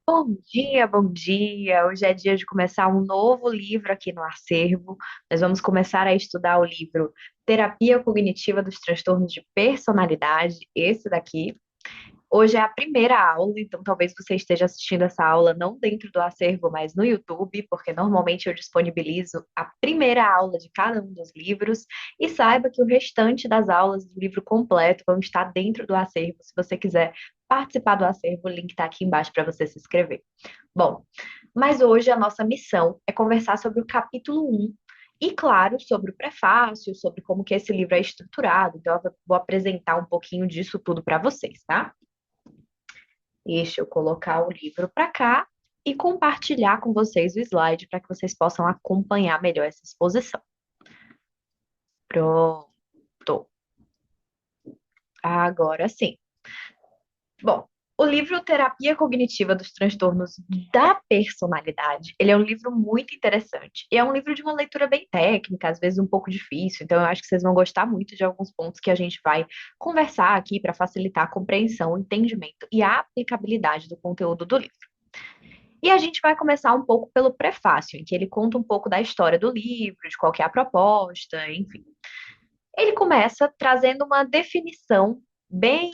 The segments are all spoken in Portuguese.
Bom dia, bom dia. Hoje é dia de começar um novo livro aqui no Acervo. Nós vamos começar a estudar o livro Terapia Cognitiva dos Transtornos de Personalidade, esse daqui. Hoje é a primeira aula, então talvez você esteja assistindo essa aula não dentro do Acervo, mas no YouTube, porque normalmente eu disponibilizo a primeira aula de cada um dos livros. E saiba que o restante das aulas do livro completo vão estar dentro do Acervo. Se você quiser participar do Acervo, o link está aqui embaixo para você se inscrever. Bom, mas hoje a nossa missão é conversar sobre o capítulo um e, claro, sobre o prefácio, sobre como que esse livro é estruturado. Então, eu vou apresentar um pouquinho disso tudo para vocês, tá? Deixa eu colocar o livro para cá e compartilhar com vocês o slide para que vocês possam acompanhar melhor essa exposição. Pronto. Agora sim. Bom, o livro Terapia Cognitiva dos Transtornos da Personalidade, ele é um livro muito interessante. E é um livro de uma leitura bem técnica, às vezes um pouco difícil, então eu acho que vocês vão gostar muito de alguns pontos que a gente vai conversar aqui para facilitar a compreensão, o entendimento e a aplicabilidade do conteúdo do livro. E a gente vai começar um pouco pelo prefácio, em que ele conta um pouco da história do livro, de qual que é a proposta, enfim. Ele começa trazendo uma definição bem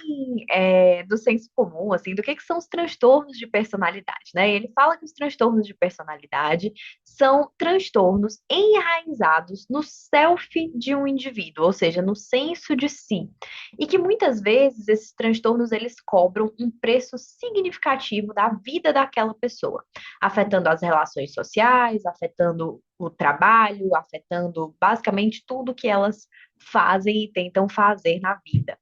do senso comum, assim, do que são os transtornos de personalidade, né? Ele fala que os transtornos de personalidade são transtornos enraizados no self de um indivíduo, ou seja, no senso de si, e que muitas vezes esses transtornos eles cobram um preço significativo da vida daquela pessoa, afetando as relações sociais, afetando o trabalho, afetando basicamente tudo que elas fazem e tentam fazer na vida.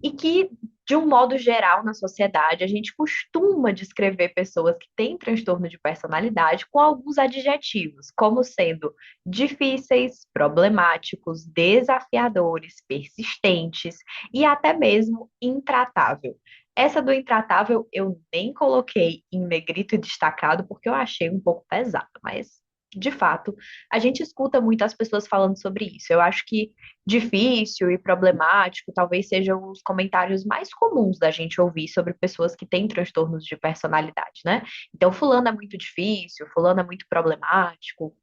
E que, de um modo geral, na sociedade, a gente costuma descrever pessoas que têm transtorno de personalidade com alguns adjetivos, como sendo difíceis, problemáticos, desafiadores, persistentes e até mesmo intratável. Essa do intratável eu nem coloquei em negrito e destacado porque eu achei um pouco pesado, mas de fato, a gente escuta muitas pessoas falando sobre isso. Eu acho que difícil e problemático talvez sejam os comentários mais comuns da gente ouvir sobre pessoas que têm transtornos de personalidade, né? Então, fulano é muito difícil, fulano é muito problemático.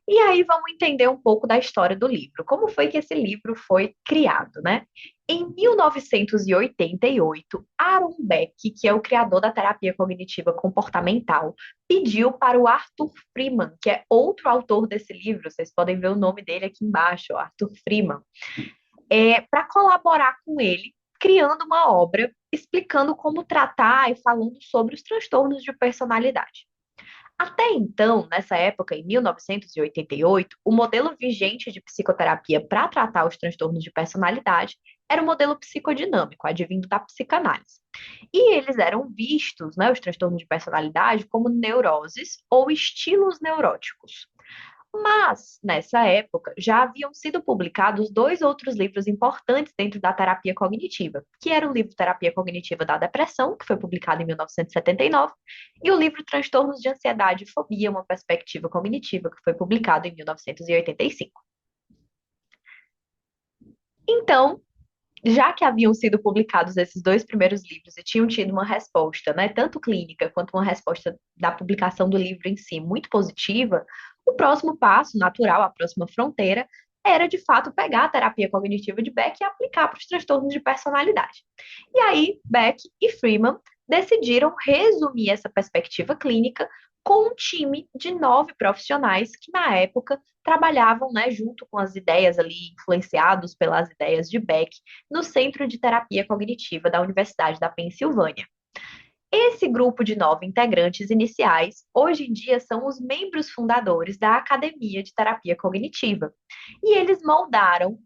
E aí vamos entender um pouco da história do livro. Como foi que esse livro foi criado, né? Em 1988, Aaron Beck, que é o criador da terapia cognitiva comportamental, pediu para o Arthur Freeman, que é outro autor desse livro, vocês podem ver o nome dele aqui embaixo, Arthur Freeman, para colaborar com ele, criando uma obra explicando como tratar e falando sobre os transtornos de personalidade. Até então, nessa época, em 1988, o modelo vigente de psicoterapia para tratar os transtornos de personalidade era o modelo psicodinâmico, advindo da psicanálise. E eles eram vistos, né, os transtornos de personalidade, como neuroses ou estilos neuróticos. Mas, nessa época, já haviam sido publicados dois outros livros importantes dentro da terapia cognitiva, que era o livro Terapia Cognitiva da Depressão, que foi publicado em 1979, e o livro Transtornos de Ansiedade e Fobia, uma perspectiva cognitiva, que foi publicado em 1985. Então, já que haviam sido publicados esses dois primeiros livros e tinham tido uma resposta, né, tanto clínica quanto uma resposta da publicação do livro em si muito positiva, o próximo passo natural, a próxima fronteira, era de fato pegar a terapia cognitiva de Beck e aplicar para os transtornos de personalidade. E aí, Beck e Freeman decidiram resumir essa perspectiva clínica com um time de 9 profissionais que, na época, trabalhavam, né, junto com as ideias ali, influenciados pelas ideias de Beck, no Centro de Terapia Cognitiva da Universidade da Pensilvânia. Esse grupo de 9 integrantes iniciais, hoje em dia, são os membros fundadores da Academia de Terapia Cognitiva. E eles moldaram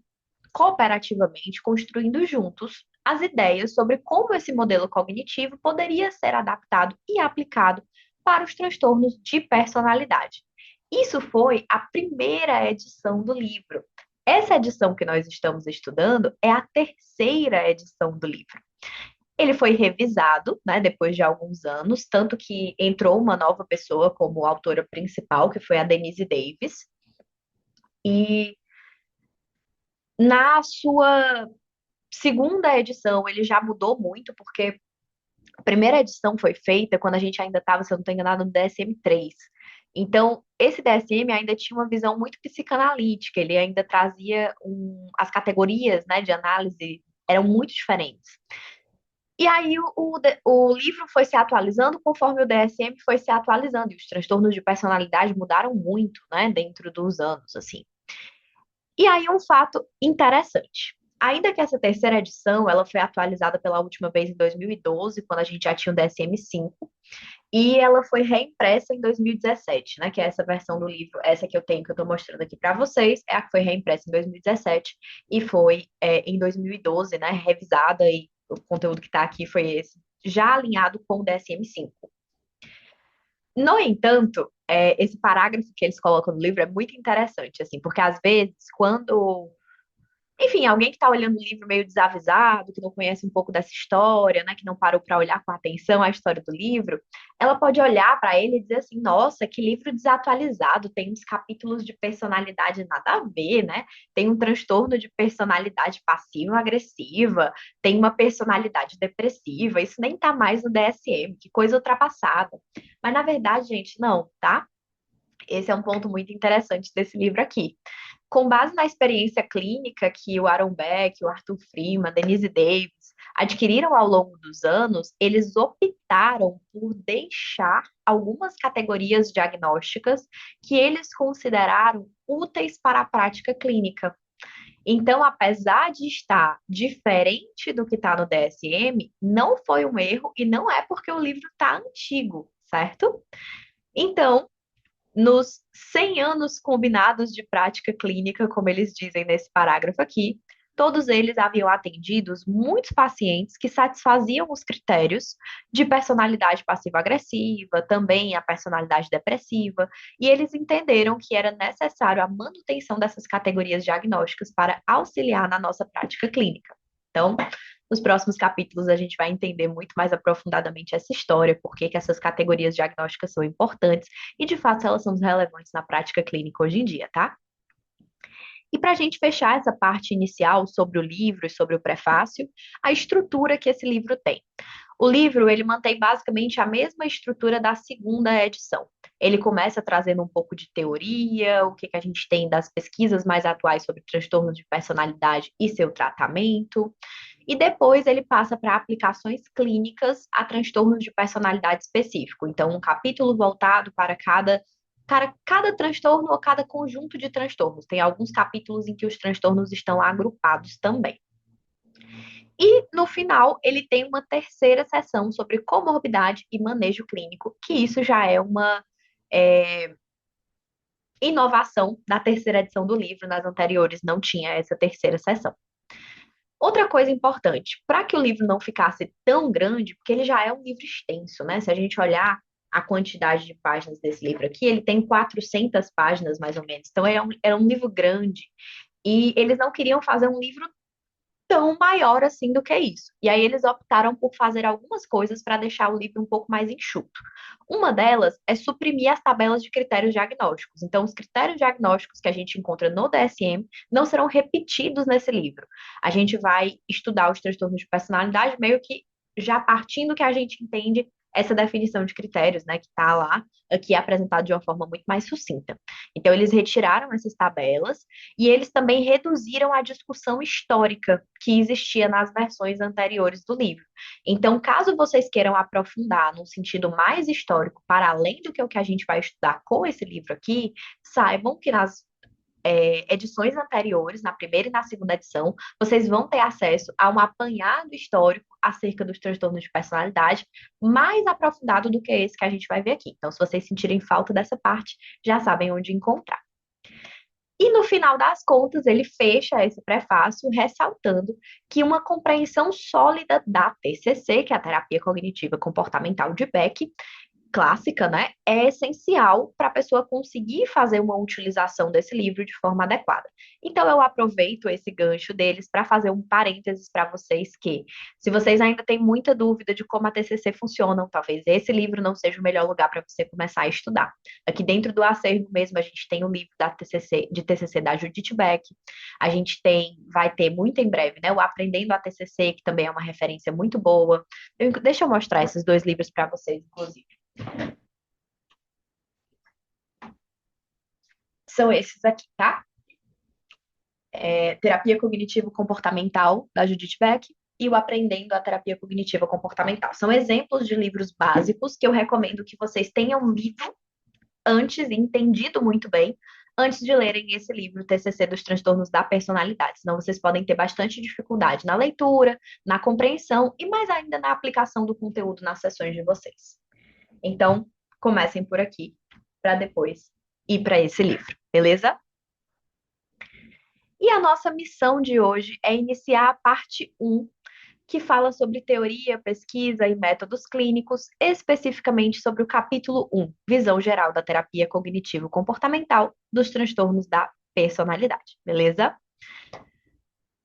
cooperativamente, construindo juntos as ideias sobre como esse modelo cognitivo poderia ser adaptado e aplicado para os transtornos de personalidade. Isso foi a primeira edição do livro. Essa edição que nós estamos estudando é a terceira edição do livro. Ele foi revisado, né, depois de alguns anos, tanto que entrou uma nova pessoa como autora principal, que foi a Denise Davis, e na sua segunda edição ele já mudou muito, porque A primeira edição foi feita quando a gente ainda estava, se eu não estou enganado, no DSM-3. Então, esse DSM ainda tinha uma visão muito psicanalítica, ele ainda trazia as categorias, né, de análise eram muito diferentes. E aí o livro foi se atualizando conforme o DSM foi se atualizando, e os transtornos de personalidade mudaram muito, né, dentro dos anos, assim. E aí um fato interessante. Ainda que essa terceira edição, ela foi atualizada pela última vez em 2012, quando a gente já tinha o DSM-5, e ela foi reimpressa em 2017, né? Que é essa versão do livro, essa que eu tenho, que eu estou mostrando aqui para vocês, é a que foi reimpressa em 2017 e foi em 2012, né? Revisada e o conteúdo que está aqui foi esse, já alinhado com o DSM-5. No entanto, esse parágrafo que eles colocam no livro é muito interessante, assim, porque às vezes, quando enfim, alguém que está olhando o livro meio desavisado, que não conhece um pouco dessa história, né, que não parou para olhar com atenção a história do livro, ela pode olhar para ele e dizer assim: nossa, que livro desatualizado, tem uns capítulos de personalidade nada a ver, né? Tem um transtorno de personalidade passiva-agressiva, tem uma personalidade depressiva, isso nem tá mais no DSM, que coisa ultrapassada. Mas na verdade, gente, não, tá? Esse é um ponto muito interessante desse livro aqui. Com base na experiência clínica que o Aaron Beck, o Arthur Freeman, Denise Davis adquiriram ao longo dos anos, eles optaram por deixar algumas categorias diagnósticas que eles consideraram úteis para a prática clínica. Então, apesar de estar diferente do que está no DSM, não foi um erro e não é porque o livro está antigo, certo? Então, nos 100 anos combinados de prática clínica, como eles dizem nesse parágrafo aqui, todos eles haviam atendido muitos pacientes que satisfaziam os critérios de personalidade passiva-agressiva, também a personalidade depressiva, e eles entenderam que era necessário a manutenção dessas categorias diagnósticas para auxiliar na nossa prática clínica. Então, nos próximos capítulos, a gente vai entender muito mais aprofundadamente essa história, por que essas categorias diagnósticas são importantes e, de fato, elas são relevantes na prática clínica hoje em dia, tá? E para a gente fechar essa parte inicial sobre o livro e sobre o prefácio, a estrutura que esse livro tem. O livro, ele mantém basicamente a mesma estrutura da segunda edição. Ele começa trazendo um pouco de teoria, o que a gente tem das pesquisas mais atuais sobre transtornos de personalidade e seu tratamento. E depois ele passa para aplicações clínicas a transtornos de personalidade específico. Então, um capítulo voltado para cada transtorno ou cada conjunto de transtornos. Tem alguns capítulos em que os transtornos estão agrupados também. E, no final, ele tem uma terceira seção sobre comorbidade e manejo clínico, que isso já é uma é, inovação da terceira edição do livro. Nas anteriores não tinha essa terceira seção. Outra coisa importante, para que o livro não ficasse tão grande, porque ele já é um livro extenso, né? Se a gente olhar a quantidade de páginas desse livro aqui, ele tem 400 páginas, mais ou menos. Então, era um livro grande. E eles não queriam fazer um livro tão maior assim do que isso. E aí eles optaram por fazer algumas coisas para deixar o livro um pouco mais enxuto. Uma delas é suprimir as tabelas de critérios diagnósticos. Então, os critérios diagnósticos que a gente encontra no DSM não serão repetidos nesse livro. A gente vai estudar os transtornos de personalidade meio que já partindo que a gente entende essa definição de critérios, né, que está lá, aqui apresentado de uma forma muito mais sucinta. Então, eles retiraram essas tabelas e eles também reduziram a discussão histórica que existia nas versões anteriores do livro. Então, caso vocês queiram aprofundar num sentido mais histórico, para além do que o que a gente vai estudar com esse livro aqui, saibam que nas edições anteriores, na primeira e na segunda edição, vocês vão ter acesso a um apanhado histórico acerca dos transtornos de personalidade mais aprofundado do que esse que a gente vai ver aqui. Então, se vocês sentirem falta dessa parte, já sabem onde encontrar. E no final das contas, ele fecha esse prefácio ressaltando que uma compreensão sólida da TCC, que é a terapia cognitiva comportamental de Beck, clássica, né, é essencial para a pessoa conseguir fazer uma utilização desse livro de forma adequada. Então, eu aproveito esse gancho deles para fazer um parênteses para vocês que, se vocês ainda têm muita dúvida de como a TCC funciona, talvez esse livro não seja o melhor lugar para você começar a estudar. Aqui dentro do acervo mesmo, a gente tem o livro da TCC, de TCC da Judith Beck, a gente tem, vai ter muito em breve, né, o Aprendendo a TCC, que também é uma referência muito boa. Deixa eu mostrar esses dois livros para vocês, inclusive. São esses aqui, tá? Terapia Cognitivo-Comportamental, da Judith Beck, e o Aprendendo a Terapia Cognitiva Comportamental. São exemplos de livros básicos que eu recomendo que vocês tenham lido antes e entendido muito bem, antes de lerem esse livro, TCC dos Transtornos da Personalidade. Senão vocês podem ter bastante dificuldade na leitura, na compreensão e mais ainda na aplicação do conteúdo nas sessões de vocês. Então, comecem por aqui, para depois ir para esse livro, beleza? E a nossa missão de hoje é iniciar a parte um, que fala sobre teoria, pesquisa e métodos clínicos, especificamente sobre o capítulo um, Visão Geral da Terapia Cognitivo-Comportamental dos Transtornos da Personalidade, beleza?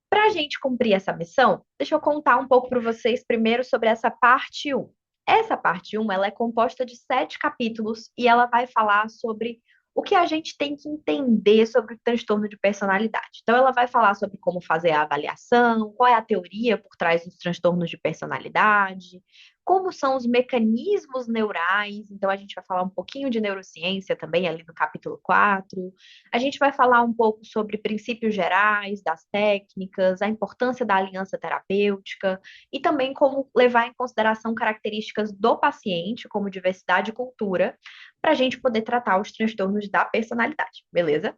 Para a gente cumprir essa missão, deixa eu contar um pouco para vocês primeiro sobre essa parte um. Essa parte um, ela é composta de 7 capítulos e ela vai falar sobre o que a gente tem que entender sobre o transtorno de personalidade. Então, ela vai falar sobre como fazer a avaliação, qual é a teoria por trás dos transtornos de personalidade, como são os mecanismos neurais. Então, a gente vai falar um pouquinho de neurociência também ali no capítulo 4. A gente vai falar um pouco sobre princípios gerais das técnicas, a importância da aliança terapêutica e também como levar em consideração características do paciente, como diversidade e cultura, para a gente poder tratar os transtornos da personalidade, beleza?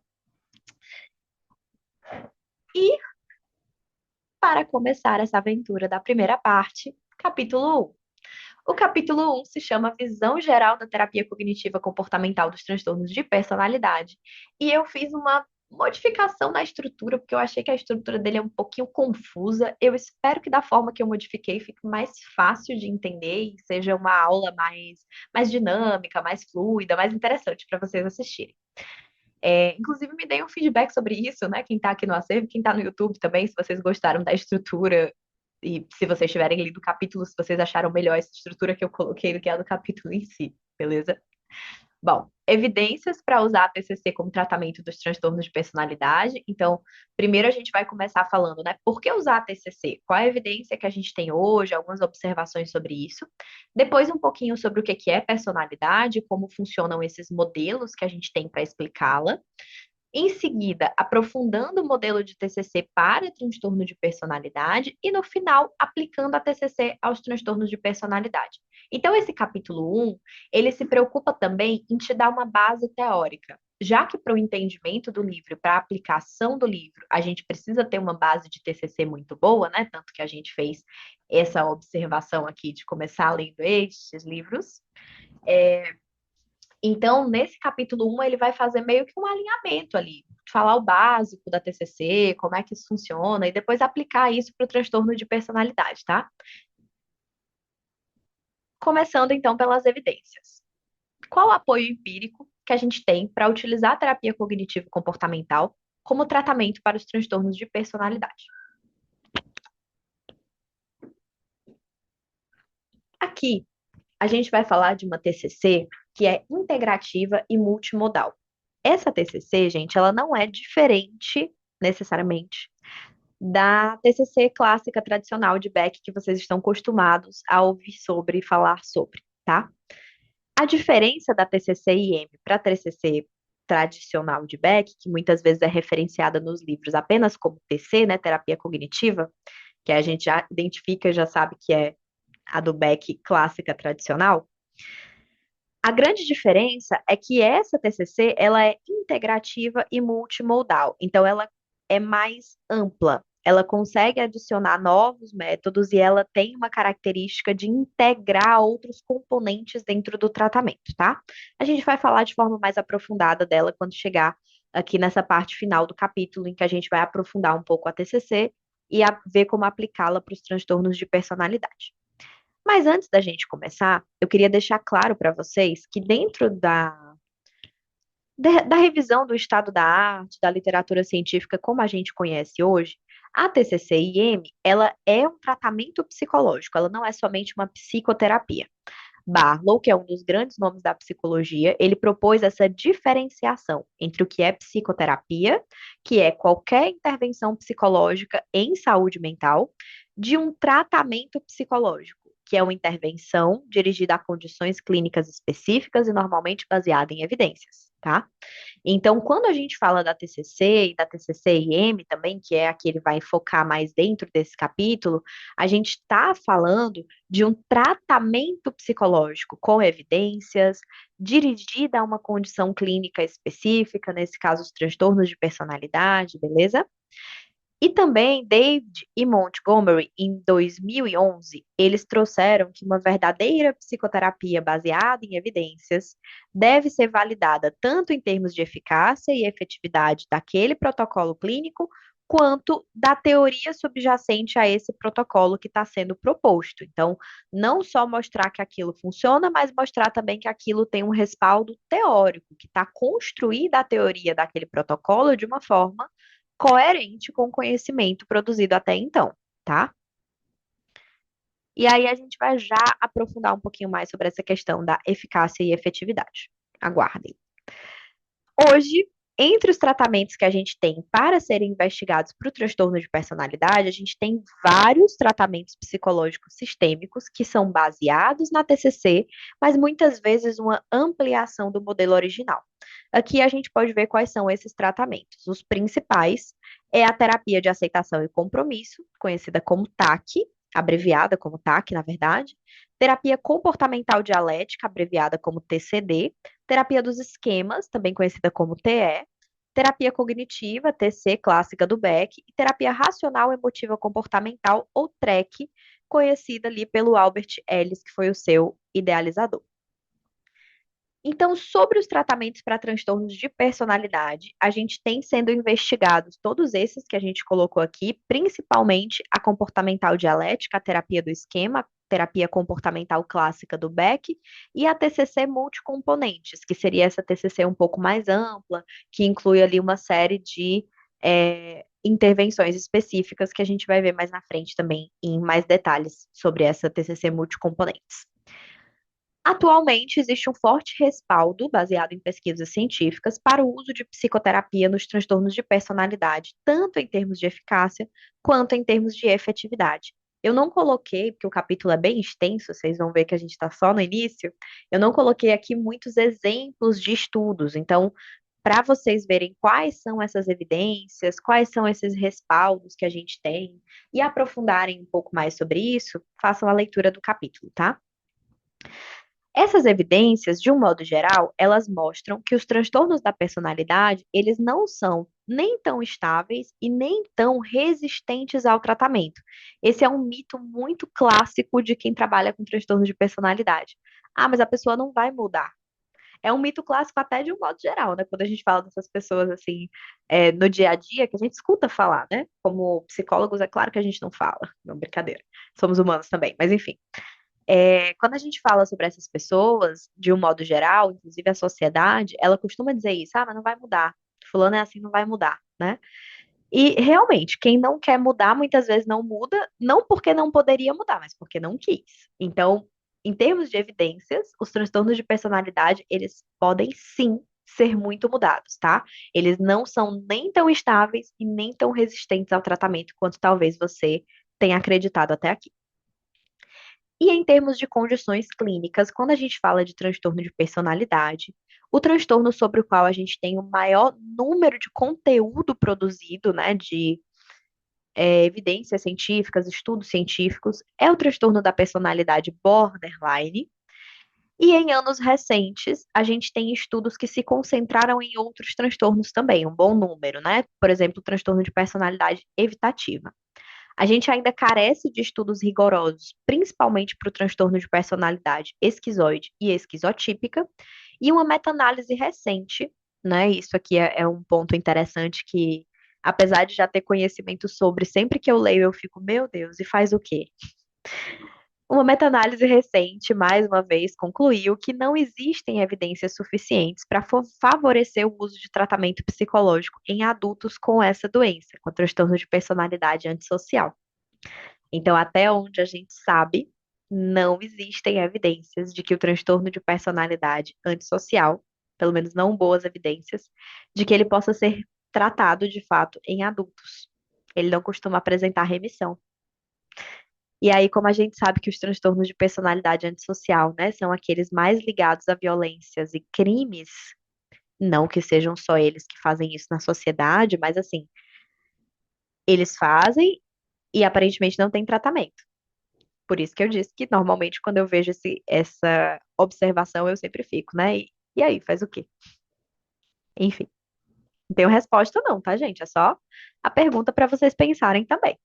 E para começar essa aventura da primeira parte, capítulo 1. O capítulo 1 se chama Visão Geral da Terapia Cognitiva Comportamental dos Transtornos de Personalidade. E eu fiz uma modificação na estrutura, porque eu achei que a estrutura dele é um pouquinho confusa. Eu espero que da forma que eu modifiquei fique mais fácil de entender e seja uma aula mais dinâmica, mais fluida, mais interessante para vocês assistirem. Inclusive, me deem um feedback sobre isso, né? Quem está aqui no acervo, quem está no YouTube também, se vocês gostaram da estrutura e se vocês tiverem lido o capítulo, se vocês acharam melhor essa estrutura que eu coloquei do que a do capítulo em si, beleza? Bom, evidências para usar a TCC como tratamento dos transtornos de personalidade. Então, primeiro a gente vai começar falando, né, por que usar a TCC? Qual é a evidência que a gente tem hoje? Algumas observações sobre isso. Depois, um pouquinho sobre o que é personalidade, como funcionam esses modelos que a gente tem para explicá-la. Em seguida, aprofundando o modelo de TCC para transtorno de personalidade e, no final, aplicando a TCC aos transtornos de personalidade. Então, esse capítulo um, ele se preocupa também em te dar uma base teórica. Já que para o entendimento do livro, para a aplicação do livro, a gente precisa ter uma base de TCC muito boa, né? Tanto que a gente fez essa observação aqui de começar lendo estes livros. Então, nesse capítulo um ele vai fazer meio que um alinhamento ali, falar o básico da TCC, como é que isso funciona, e depois aplicar isso para o transtorno de personalidade, tá? Começando então pelas evidências. Qual o apoio empírico que a gente tem para utilizar a terapia cognitivo-comportamental como tratamento para os transtornos de personalidade? Aqui, a gente vai falar de uma TCC que é integrativa e multimodal. Essa TCC, gente, ela não é diferente necessariamente da TCC clássica tradicional de Beck que vocês estão acostumados a ouvir sobre e falar sobre, tá? A diferença da TCC-IM para a TCC tradicional de Beck, que muitas vezes é referenciada nos livros apenas como TC, né, terapia cognitiva, que a gente já identifica e já sabe que é a do Beck clássica tradicional. A grande diferença é que essa TCC, ela é integrativa e multimodal, então ela é mais ampla. Ela consegue adicionar novos métodos e ela tem uma característica de integrar outros componentes dentro do tratamento, tá? A gente vai falar de forma mais aprofundada dela quando chegar aqui nessa parte final do capítulo, em que a gente vai aprofundar um pouco a TCC e ver como aplicá-la para os transtornos de personalidade. Mas antes da gente começar, eu queria deixar claro para vocês que dentro da revisão do estado da arte, da literatura científica como a gente conhece hoje, a TCC-IM, ela é um tratamento psicológico, ela não é somente uma psicoterapia. Barlow, que é um dos grandes nomes da psicologia, ele propôs essa diferenciação entre o que é psicoterapia, que é qualquer intervenção psicológica em saúde mental, de um tratamento psicológico, que é uma intervenção dirigida a condições clínicas específicas e normalmente baseada em evidências, tá? Então, quando a gente fala da TCC e da TCC-IM também, que é a que ele vai focar mais dentro desse capítulo, a gente está falando de um tratamento psicológico com evidências, dirigida a uma condição clínica específica, nesse caso, os transtornos de personalidade, beleza? E também David e Montgomery, em 2011, eles trouxeram que uma verdadeira psicoterapia baseada em evidências deve ser validada tanto em termos de eficácia e efetividade daquele protocolo clínico, quanto da teoria subjacente a esse protocolo que está sendo proposto. Então, não só mostrar que aquilo funciona, mas mostrar também que aquilo tem um respaldo teórico, que está construída a teoria daquele protocolo de uma forma coerente com o conhecimento produzido até então, tá? E aí a gente vai já aprofundar um pouquinho mais sobre essa questão da eficácia e efetividade. Aguardem. Hoje, entre os tratamentos que a gente tem para serem investigados para o transtorno de personalidade, a gente tem vários tratamentos psicológicos sistêmicos que são baseados na TCC, mas muitas vezes uma ampliação do modelo original. Aqui a gente pode ver quais são esses tratamentos. Os principais é a terapia de aceitação e compromisso, conhecida como TAC, abreviada como TAC, na verdade, terapia comportamental dialética, abreviada como TCD, terapia dos esquemas, também conhecida como TE, terapia cognitiva, TC, clássica do Beck, e terapia racional emotiva comportamental, ou TREC, conhecida ali pelo Albert Ellis, que foi o seu idealizador. Então, sobre os tratamentos para transtornos de personalidade, a gente tem sendo investigados todos esses que a gente colocou aqui, principalmente a comportamental dialética, a terapia do esquema, a terapia comportamental clássica do Beck e a TCC multicomponentes, que seria essa TCC um pouco mais ampla, que inclui ali uma série de intervenções específicas que a gente vai ver mais na frente também em mais detalhes sobre essa TCC multicomponentes. Atualmente, existe um forte respaldo, baseado em pesquisas científicas, para o uso de psicoterapia nos transtornos de personalidade, tanto em termos de eficácia quanto em termos de efetividade. Eu não coloquei, porque o capítulo é bem extenso, vocês vão ver que a gente está só no início, eu não coloquei aqui muitos exemplos de estudos, então, para vocês verem quais são essas evidências, quais são esses respaldos que a gente tem, e aprofundarem um pouco mais sobre isso, façam a leitura do capítulo, tá? Essas evidências, de um modo geral, elas mostram que os transtornos da personalidade, eles não são nem tão estáveis e nem tão resistentes ao tratamento. Esse é um mito muito clássico de quem trabalha com transtorno de personalidade. Ah, mas a pessoa não vai mudar. É um mito clássico até de um modo geral, né? Quando a gente fala dessas pessoas assim, no dia a dia, que a gente escuta falar, né? Como psicólogos, é claro que a gente não fala, não, brincadeira. Somos humanos também, mas enfim. Quando a gente fala sobre essas pessoas, de um modo geral, inclusive a sociedade, ela costuma dizer isso, ah, mas não vai mudar. Fulano é assim, não vai mudar, né? E realmente, quem não quer mudar, muitas vezes não muda, não porque não poderia mudar, mas porque não quis. Então, em termos de evidências, os transtornos de personalidade, eles podem sim ser muito mudados, tá? Eles não são nem tão estáveis e nem tão resistentes ao tratamento quanto talvez você tenha acreditado até aqui. E em termos de condições clínicas, quando a gente fala de transtorno de personalidade, o transtorno sobre o qual a gente tem o maior número de conteúdo produzido, né, de evidências científicas, estudos científicos, é o transtorno da personalidade borderline. E em anos recentes, a gente tem estudos que se concentraram em outros transtornos também, um bom número, né? Por exemplo, o transtorno de personalidade evitativa. A gente ainda carece de estudos rigorosos, principalmente para o transtorno de personalidade esquizoide e esquizotípica, e uma meta-análise recente, né? Isso aqui é um ponto interessante que, apesar de já ter conhecimento sobre, sempre que eu leio eu fico, meu Deus, e faz o quê? Uma meta-análise recente, mais uma vez, concluiu que não existem evidências suficientes para favorecer o uso de tratamento psicológico em adultos com essa doença, com transtorno de personalidade antissocial. Então, até onde a gente sabe, não existem evidências de que o transtorno de personalidade antissocial, pelo menos não boas evidências, de que ele possa ser tratado de fato em adultos. Ele não costuma apresentar remissão. E aí, como a gente sabe que os transtornos de personalidade antissocial, né, são aqueles mais ligados a violências e crimes, não que sejam só eles que fazem isso na sociedade, mas assim, eles fazem e aparentemente não tem tratamento. Por isso que eu disse que normalmente quando eu vejo essa observação, eu sempre fico, né? E aí, faz o quê? Enfim, não tenho resposta não, tá, gente? É só a pergunta para vocês pensarem também.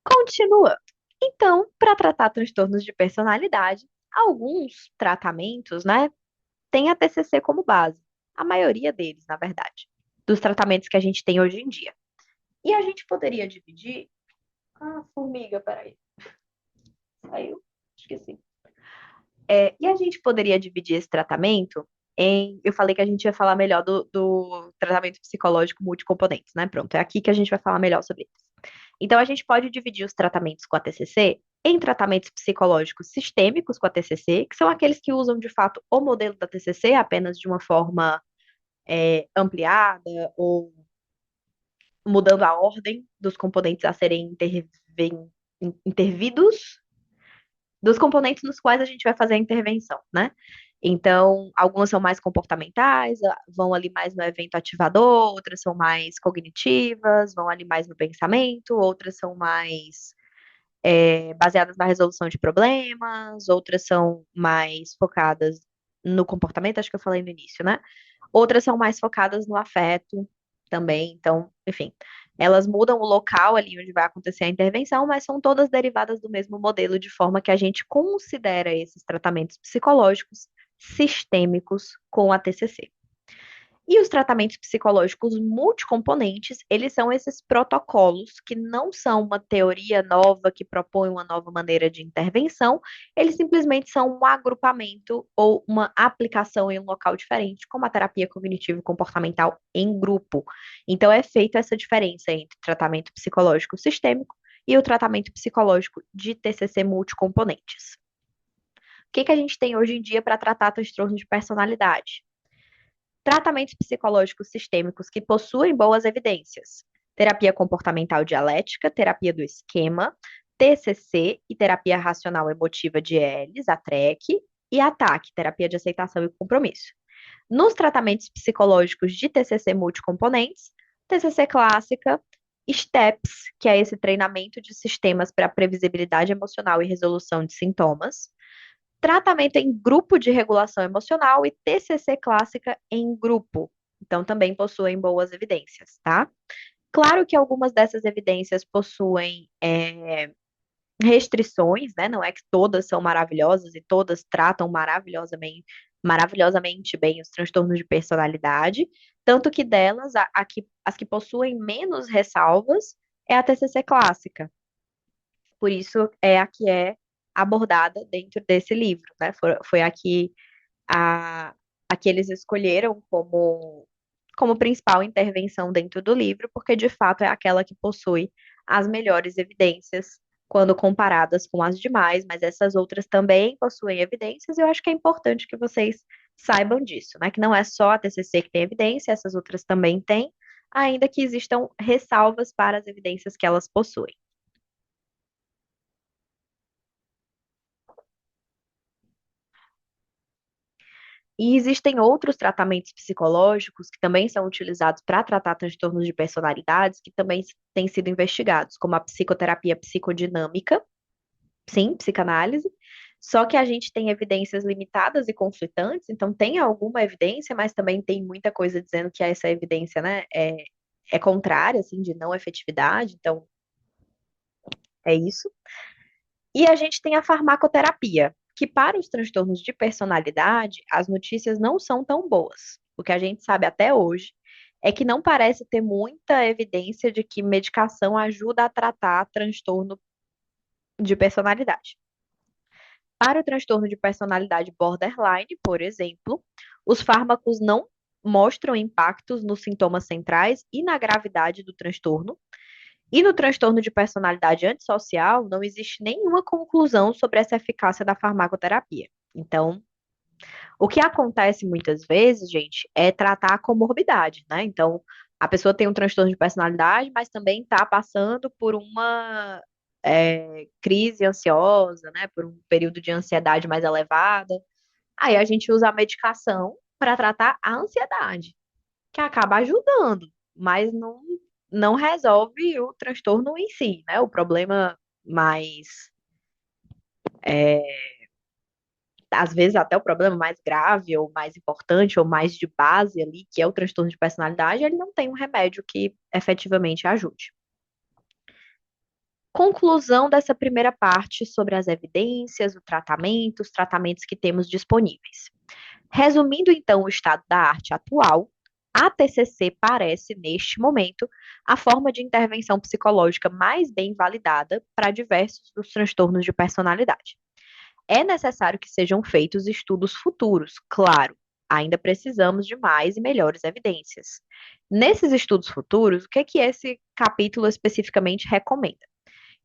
Continuando. Então, para tratar transtornos de personalidade, alguns tratamentos, né, têm a TCC como base. A maioria deles, na verdade, dos tratamentos que a gente tem hoje em dia. E a gente poderia dividir. Ah, formiga, peraí. Saiu? Esqueci. E a gente poderia dividir esse tratamento em. Eu falei que a gente ia falar melhor do tratamento psicológico multicomponentes, né? Pronto, é aqui que a gente vai falar melhor sobre isso. Então, a gente pode dividir os tratamentos com a TCC em tratamentos psicológicos sistêmicos com a TCC, que são aqueles que usam de fato o modelo da TCC apenas de uma forma ampliada ou mudando a ordem dos componentes a serem intervidos dos componentes nos quais a gente vai fazer a intervenção, né? Então, algumas são mais comportamentais, vão ali mais no evento ativador, outras são mais cognitivas, vão ali mais no pensamento, outras são mais baseadas na resolução de problemas, outras são mais focadas no comportamento, acho que eu falei no início, né? Outras são mais focadas no afeto também. Então, enfim, elas mudam o local ali onde vai acontecer a intervenção, mas são todas derivadas do mesmo modelo, de forma que a gente considera esses tratamentos psicológicos sistêmicos com a TCC. E os tratamentos psicológicos multicomponentes, eles são esses protocolos que não são uma teoria nova que propõe uma nova maneira de intervenção, eles simplesmente são um agrupamento ou uma aplicação em um local diferente, como a terapia cognitivo-comportamental em grupo. Então, é feita essa diferença entre tratamento psicológico sistêmico e o tratamento psicológico de TCC multicomponentes. O que que a gente tem hoje em dia para tratar transtornos de personalidade? Tratamentos psicológicos sistêmicos que possuem boas evidências. Terapia comportamental dialética, terapia do esquema, TCC e terapia racional emotiva de Ellis, a TREC, e ATAC, terapia de aceitação e compromisso. Nos tratamentos psicológicos de TCC multicomponentes, TCC clássica, STEPS, que é esse treinamento de sistemas para previsibilidade emocional e resolução de sintomas, tratamento em grupo de regulação emocional e TCC clássica em grupo. Então, também possuem boas evidências, tá? Claro que algumas dessas evidências possuem restrições, né? Não é que todas são maravilhosas e todas tratam maravilhosamente bem os transtornos de personalidade, tanto que delas, as que possuem menos ressalvas é a TCC clássica. Por isso é a que é abordada dentro desse livro, né? Foi a, a que eles escolheram como principal intervenção dentro do livro, porque de fato é aquela que possui as melhores evidências quando comparadas com as demais, mas essas outras também possuem evidências, e eu acho que é importante que vocês saibam disso, né? Que não é só a TCC que tem evidência, essas outras também têm, ainda que existam ressalvas para as evidências que elas possuem. E existem outros tratamentos psicológicos que também são utilizados para tratar transtornos de personalidades, que também têm sido investigados, como a psicoterapia psicodinâmica, sim, psicanálise. Só que a gente tem evidências limitadas e conflitantes, então tem alguma evidência, mas também tem muita coisa dizendo que essa evidência, né, é contrária, assim, de não efetividade, então é isso. E a gente tem a farmacoterapia, que para os transtornos de personalidade, as notícias não são tão boas. O que a gente sabe até hoje é que não parece ter muita evidência de que medicação ajuda a tratar transtorno de personalidade. Para o transtorno de personalidade borderline, por exemplo, os fármacos não mostram impactos nos sintomas centrais e na gravidade do transtorno. E no transtorno de personalidade antissocial, não existe nenhuma conclusão sobre essa eficácia da farmacoterapia. Então, o que acontece muitas vezes, gente, é tratar a comorbidade, né? Então, a pessoa tem um transtorno de personalidade, mas também está passando por uma crise ansiosa, né? Por um período de ansiedade mais elevada. Aí a gente usa a medicação para tratar a ansiedade, que acaba ajudando, mas não resolve o transtorno em si, né? O problema mais às vezes até o problema mais grave, ou mais importante, ou mais de base ali, que é o transtorno de personalidade, ele não tem um remédio que efetivamente ajude. Conclusão dessa primeira parte sobre as evidências, o tratamento, os tratamentos que temos disponíveis. Resumindo então o estado da arte atual, a TCC parece, neste momento, a forma de intervenção psicológica mais bem validada para diversos dos transtornos de personalidade. É necessário que sejam feitos estudos futuros, claro. Ainda precisamos de mais e melhores evidências. Nesses estudos futuros, o que é que esse capítulo especificamente recomenda?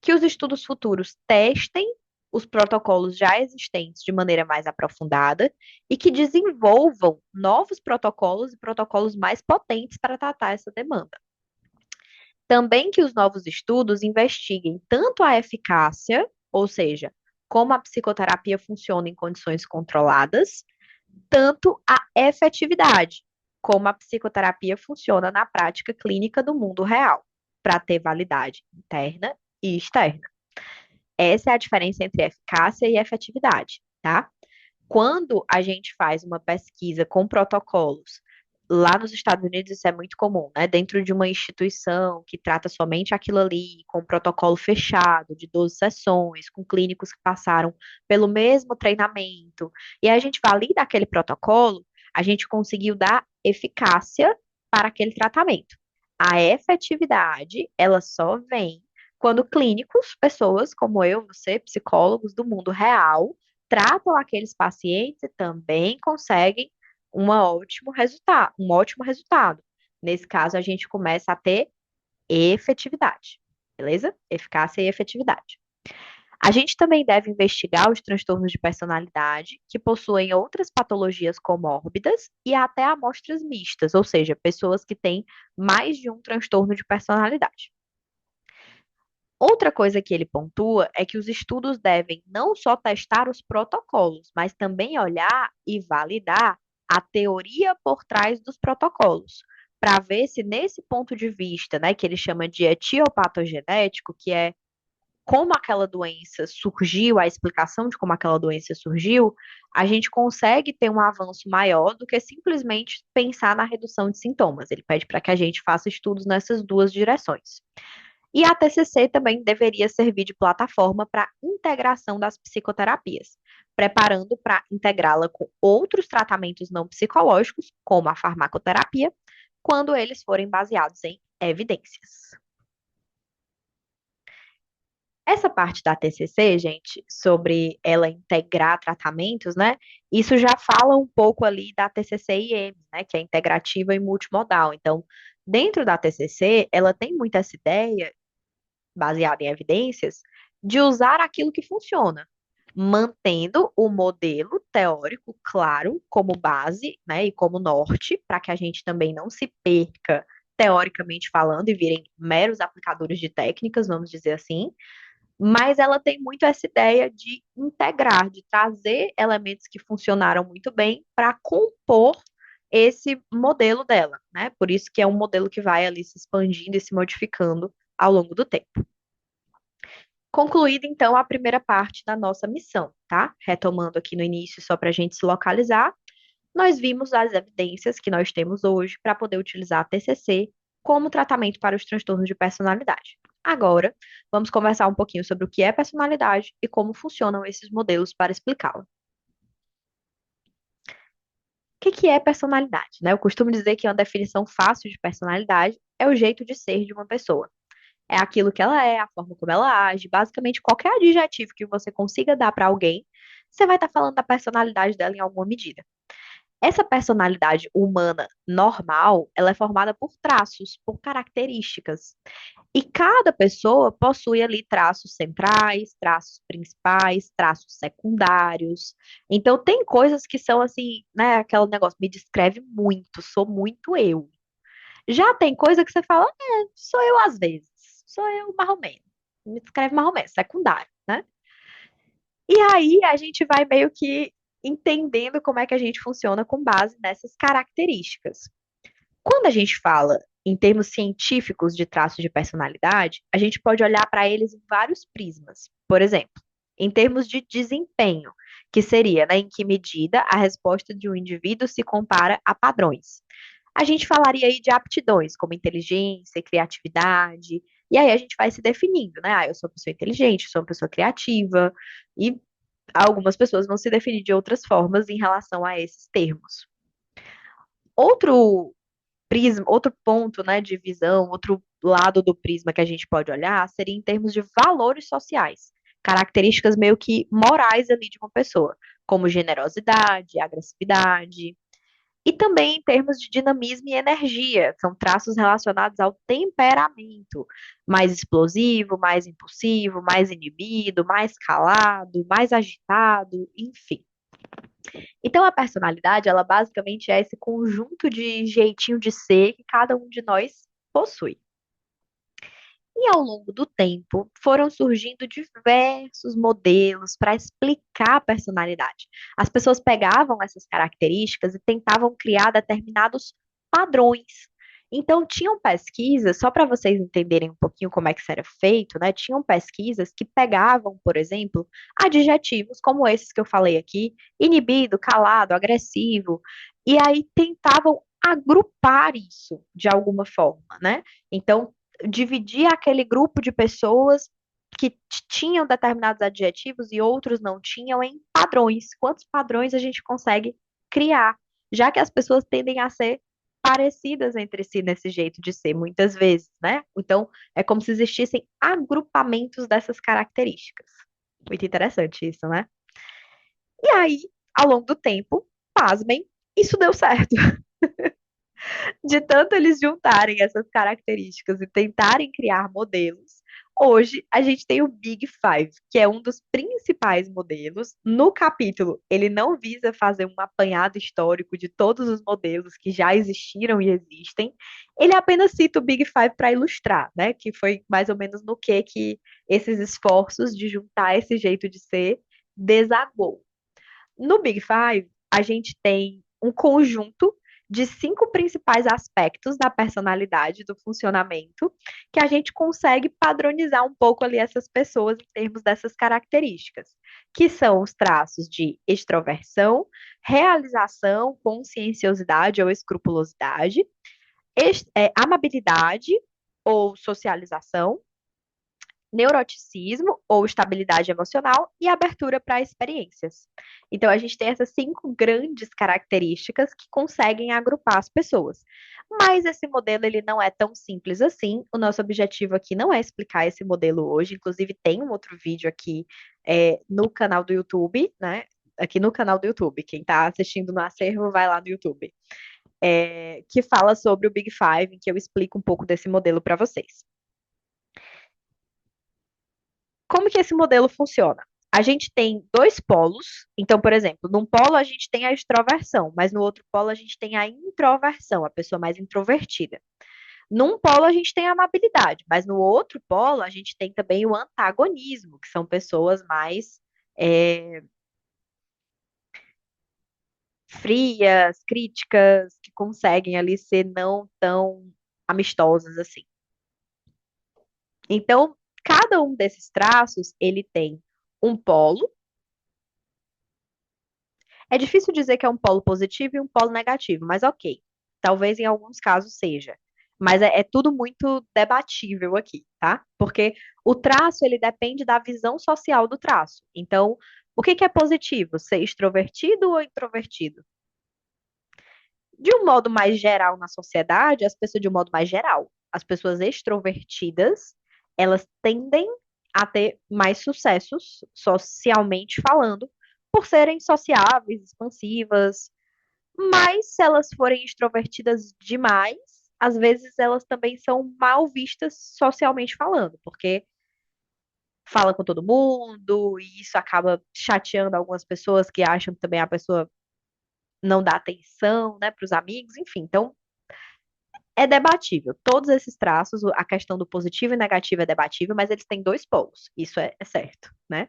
Que os estudos futuros testem os protocolos já existentes de maneira mais aprofundada e que desenvolvam novos protocolos e protocolos mais potentes para tratar essa demanda. Também que os novos estudos investiguem tanto a eficácia, ou seja, como a psicoterapia funciona em condições controladas, tanto a efetividade, como a psicoterapia funciona na prática clínica do mundo real, para ter validade interna e externa. Essa é a diferença entre eficácia e efetividade, tá? Quando a gente faz uma pesquisa com protocolos, lá nos Estados Unidos isso é muito comum, né? Dentro de uma instituição que trata somente aquilo ali, com um protocolo fechado, de 12 sessões, com clínicos que passaram pelo mesmo treinamento, e a gente valida aquele protocolo, a gente conseguiu dar eficácia para aquele tratamento. A efetividade, ela só vem quando clínicos, pessoas como eu, você, psicólogos do mundo real, tratam aqueles pacientes e também conseguem um ótimo resultado. Nesse caso, a gente começa a ter efetividade, beleza? Eficácia e efetividade. A gente também deve investigar os transtornos de personalidade que possuem outras patologias comórbidas e até amostras mistas, ou seja, pessoas que têm mais de um transtorno de personalidade. Outra coisa que ele pontua é que os estudos devem não só testar os protocolos, mas também olhar e validar a teoria por trás dos protocolos, para ver se nesse ponto de vista, né, que ele chama de etiopatogenético, que é como aquela doença surgiu, a explicação de como aquela doença surgiu, a gente consegue ter um avanço maior do que simplesmente pensar na redução de sintomas. Ele pede para que a gente faça estudos nessas duas direções. E a TCC também deveria servir de plataforma para integração das psicoterapias, preparando para integrá-la com outros tratamentos não psicológicos, como a farmacoterapia, quando eles forem baseados em evidências. Essa parte da TCC, gente, sobre ela integrar tratamentos, né? Isso já fala um pouco ali da TCC-IM, né? Que é integrativa e multimodal. Então, dentro da TCC, ela tem muito essa ideia baseada em evidências, de usar aquilo que funciona, mantendo o modelo teórico, claro, como base, né, e como norte, para que a gente também não se perca teoricamente falando e virem meros aplicadores de técnicas, vamos dizer assim, mas ela tem muito essa ideia de integrar, de trazer elementos que funcionaram muito bem para compor esse modelo dela, né? Por isso que é um modelo que vai ali se expandindo e se modificando ao longo do tempo. Concluída, então, a primeira parte da nossa missão, tá? Retomando aqui no início, só para a gente se localizar, nós vimos as evidências que nós temos hoje para poder utilizar a TCC como tratamento para os transtornos de personalidade. Agora, vamos conversar um pouquinho sobre o que é personalidade e como funcionam esses modelos para explicá-la. O que é personalidade, né? Eu costumo dizer que uma definição fácil de personalidade é o jeito de ser de uma pessoa. É aquilo que ela é, a forma como ela age, basicamente qualquer adjetivo que você consiga dar para alguém, você vai estar falando da personalidade dela em alguma medida. Essa personalidade humana normal, ela é formada por traços, por características. E cada pessoa possui ali traços centrais, traços principais, traços secundários. Então tem coisas que são assim, né, aquele negócio me descreve muito, sou muito eu. Já tem coisa que você fala, sou eu às vezes, sou eu mais ou menos. Me descreve mais ou menos, secundário, né? E aí a gente vai meio que entendendo como é que a gente funciona com base nessas características. Quando a gente fala em termos científicos de traços de personalidade, a gente pode olhar para eles em vários prismas. Por exemplo, em termos de desempenho, que seria, né, em que medida a resposta de um indivíduo se compara a padrões. A gente falaria aí de aptidões, como inteligência, criatividade, e aí a gente vai se definindo, né? Ah, eu sou uma pessoa inteligente, sou uma pessoa criativa, e algumas pessoas vão se definir de outras formas em relação a esses termos. Outro prisma, outro ponto, né, de visão, outro lado do prisma que a gente pode olhar seria em termos de valores sociais, características meio que morais ali de uma pessoa, como generosidade, agressividade, e também em termos de dinamismo e energia, são traços relacionados ao temperamento, mais explosivo, mais impulsivo, mais inibido, mais calado, mais agitado, enfim. Então, a personalidade, ela basicamente é esse conjunto de jeitinho de ser que cada um de nós possui. E ao longo do tempo, foram surgindo diversos modelos para explicar a personalidade. As pessoas pegavam essas características e tentavam criar determinados padrões. Então, tinham pesquisas, só para vocês entenderem um pouquinho como é que isso era feito, né? Tinham pesquisas que pegavam, por exemplo, adjetivos como esses que eu falei aqui, inibido, calado, agressivo, e aí tentavam agrupar isso de alguma forma, né? Então, dividir aquele grupo de pessoas que tinham determinados adjetivos e outros não tinham em padrões. Quantos padrões a gente consegue criar? Já que as pessoas tendem a ser parecidas entre si nesse jeito de ser, muitas vezes, né? Então, é como se existissem agrupamentos dessas características. Muito interessante isso, né? E aí, ao longo do tempo, pasmem, isso deu certo. De tanto eles juntarem essas características e tentarem criar modelos, hoje a gente tem o Big Five, que é um dos principais modelos. No capítulo, ele não visa fazer um apanhado histórico de todos os modelos que já existiram e existem. Ele apenas cita o Big Five para ilustrar, né? Que foi mais ou menos no que esses esforços de juntar esse jeito de ser desagou. No Big Five, a gente tem um conjunto de cinco principais aspectos da personalidade, do funcionamento, que a gente consegue padronizar um pouco ali essas pessoas em termos dessas características, que são os traços de extroversão, realização, conscienciosidade ou escrupulosidade, amabilidade ou socialização, neuroticismo ou estabilidade emocional e abertura para experiências. Então, a gente tem essas cinco grandes características que conseguem agrupar as pessoas. Mas esse modelo ele não é tão simples assim. O nosso objetivo aqui não é explicar esse modelo hoje. Inclusive, tem um outro vídeo aqui no canal do YouTube, né? Aqui no canal do YouTube. Quem está assistindo no acervo, vai lá no YouTube. Que fala sobre o Big Five, em que eu explico um pouco desse modelo para vocês. Como que esse modelo funciona? A gente tem dois polos. Então, por exemplo, num polo a gente tem a extroversão, mas no outro polo a gente tem a introversão, a pessoa mais introvertida. Num polo a gente tem a amabilidade, mas no outro polo a gente tem também o antagonismo, que são pessoas mais é, frias, críticas, que conseguem ali ser não tão amistosas assim. Então, cada um desses traços, ele tem um polo. É difícil dizer que é um polo positivo e um polo negativo, mas ok. Talvez em alguns casos seja. Mas é tudo muito debatível aqui, tá? Porque o traço, ele depende da visão social do traço. Então, o que que é positivo? Ser extrovertido ou introvertido? De um modo mais geral na sociedade, as pessoas, de um modo mais geral, as pessoas extrovertidas, elas tendem a ter mais sucessos socialmente falando, por serem sociáveis, expansivas, mas se elas forem extrovertidas demais, às vezes elas também são mal vistas socialmente falando, porque fala com todo mundo e isso acaba chateando algumas pessoas que acham que também a pessoa não dá atenção, né, para os amigos, enfim. Então, é debatível. Todos esses traços, a questão do positivo e negativo é debatível, mas eles têm dois polos. Isso é certo, né?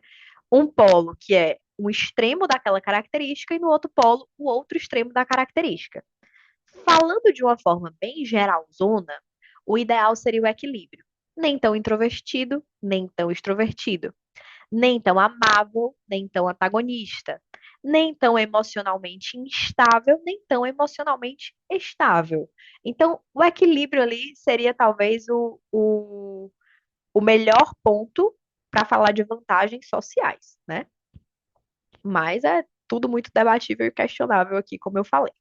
Um polo que é um extremo daquela característica e no outro polo o outro extremo da característica. Falando de uma forma bem geralzona, o ideal seria o equilíbrio. Nem tão introvertido, nem tão extrovertido. Nem tão amável, nem tão antagonista. Nem tão emocionalmente instável, nem tão emocionalmente estável. Então, o equilíbrio ali seria talvez o melhor ponto para falar de vantagens sociais, né? Mas é tudo muito debatível e questionável aqui, como eu falei.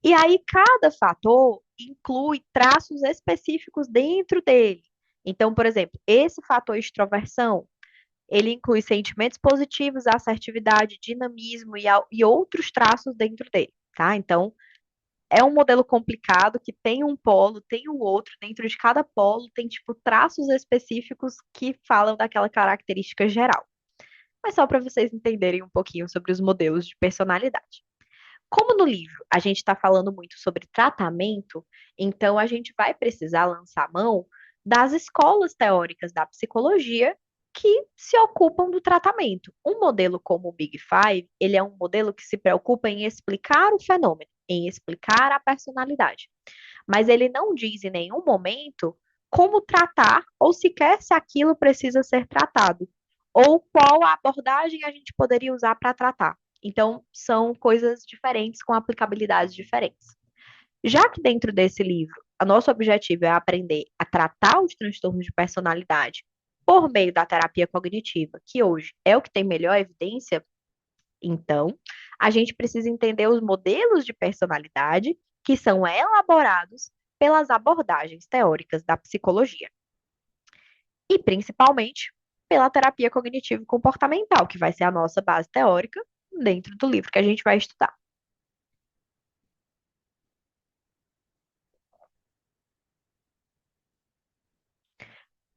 E aí, cada fator inclui traços específicos dentro dele. Então, por exemplo, esse fator extroversão, ele inclui sentimentos positivos, assertividade, dinamismo e outros traços dentro dele, tá? Então, é um modelo complicado que tem um polo, tem o outro, dentro de cada polo tem, tipo, traços específicos que falam daquela característica geral. Mas só para vocês entenderem um pouquinho sobre os modelos de personalidade. Como no livro a gente está falando muito sobre tratamento, então a gente vai precisar lançar mão das escolas teóricas da psicologia que se ocupam do tratamento. Um modelo como o Big Five, ele é um modelo que se preocupa em explicar o fenômeno, em explicar a personalidade. Mas ele não diz em nenhum momento como tratar ou sequer se aquilo precisa ser tratado, ou qual a abordagem a gente poderia usar para tratar. Então, são coisas diferentes com aplicabilidades diferentes. Já que dentro desse livro, o nosso objetivo é aprender a tratar os transtornos de personalidade por meio da terapia cognitiva, que hoje é o que tem melhor evidência, então, a gente precisa entender os modelos de personalidade que são elaborados pelas abordagens teóricas da psicologia e, principalmente, pela terapia cognitivo-comportamental, que vai ser a nossa base teórica dentro do livro que a gente vai estudar.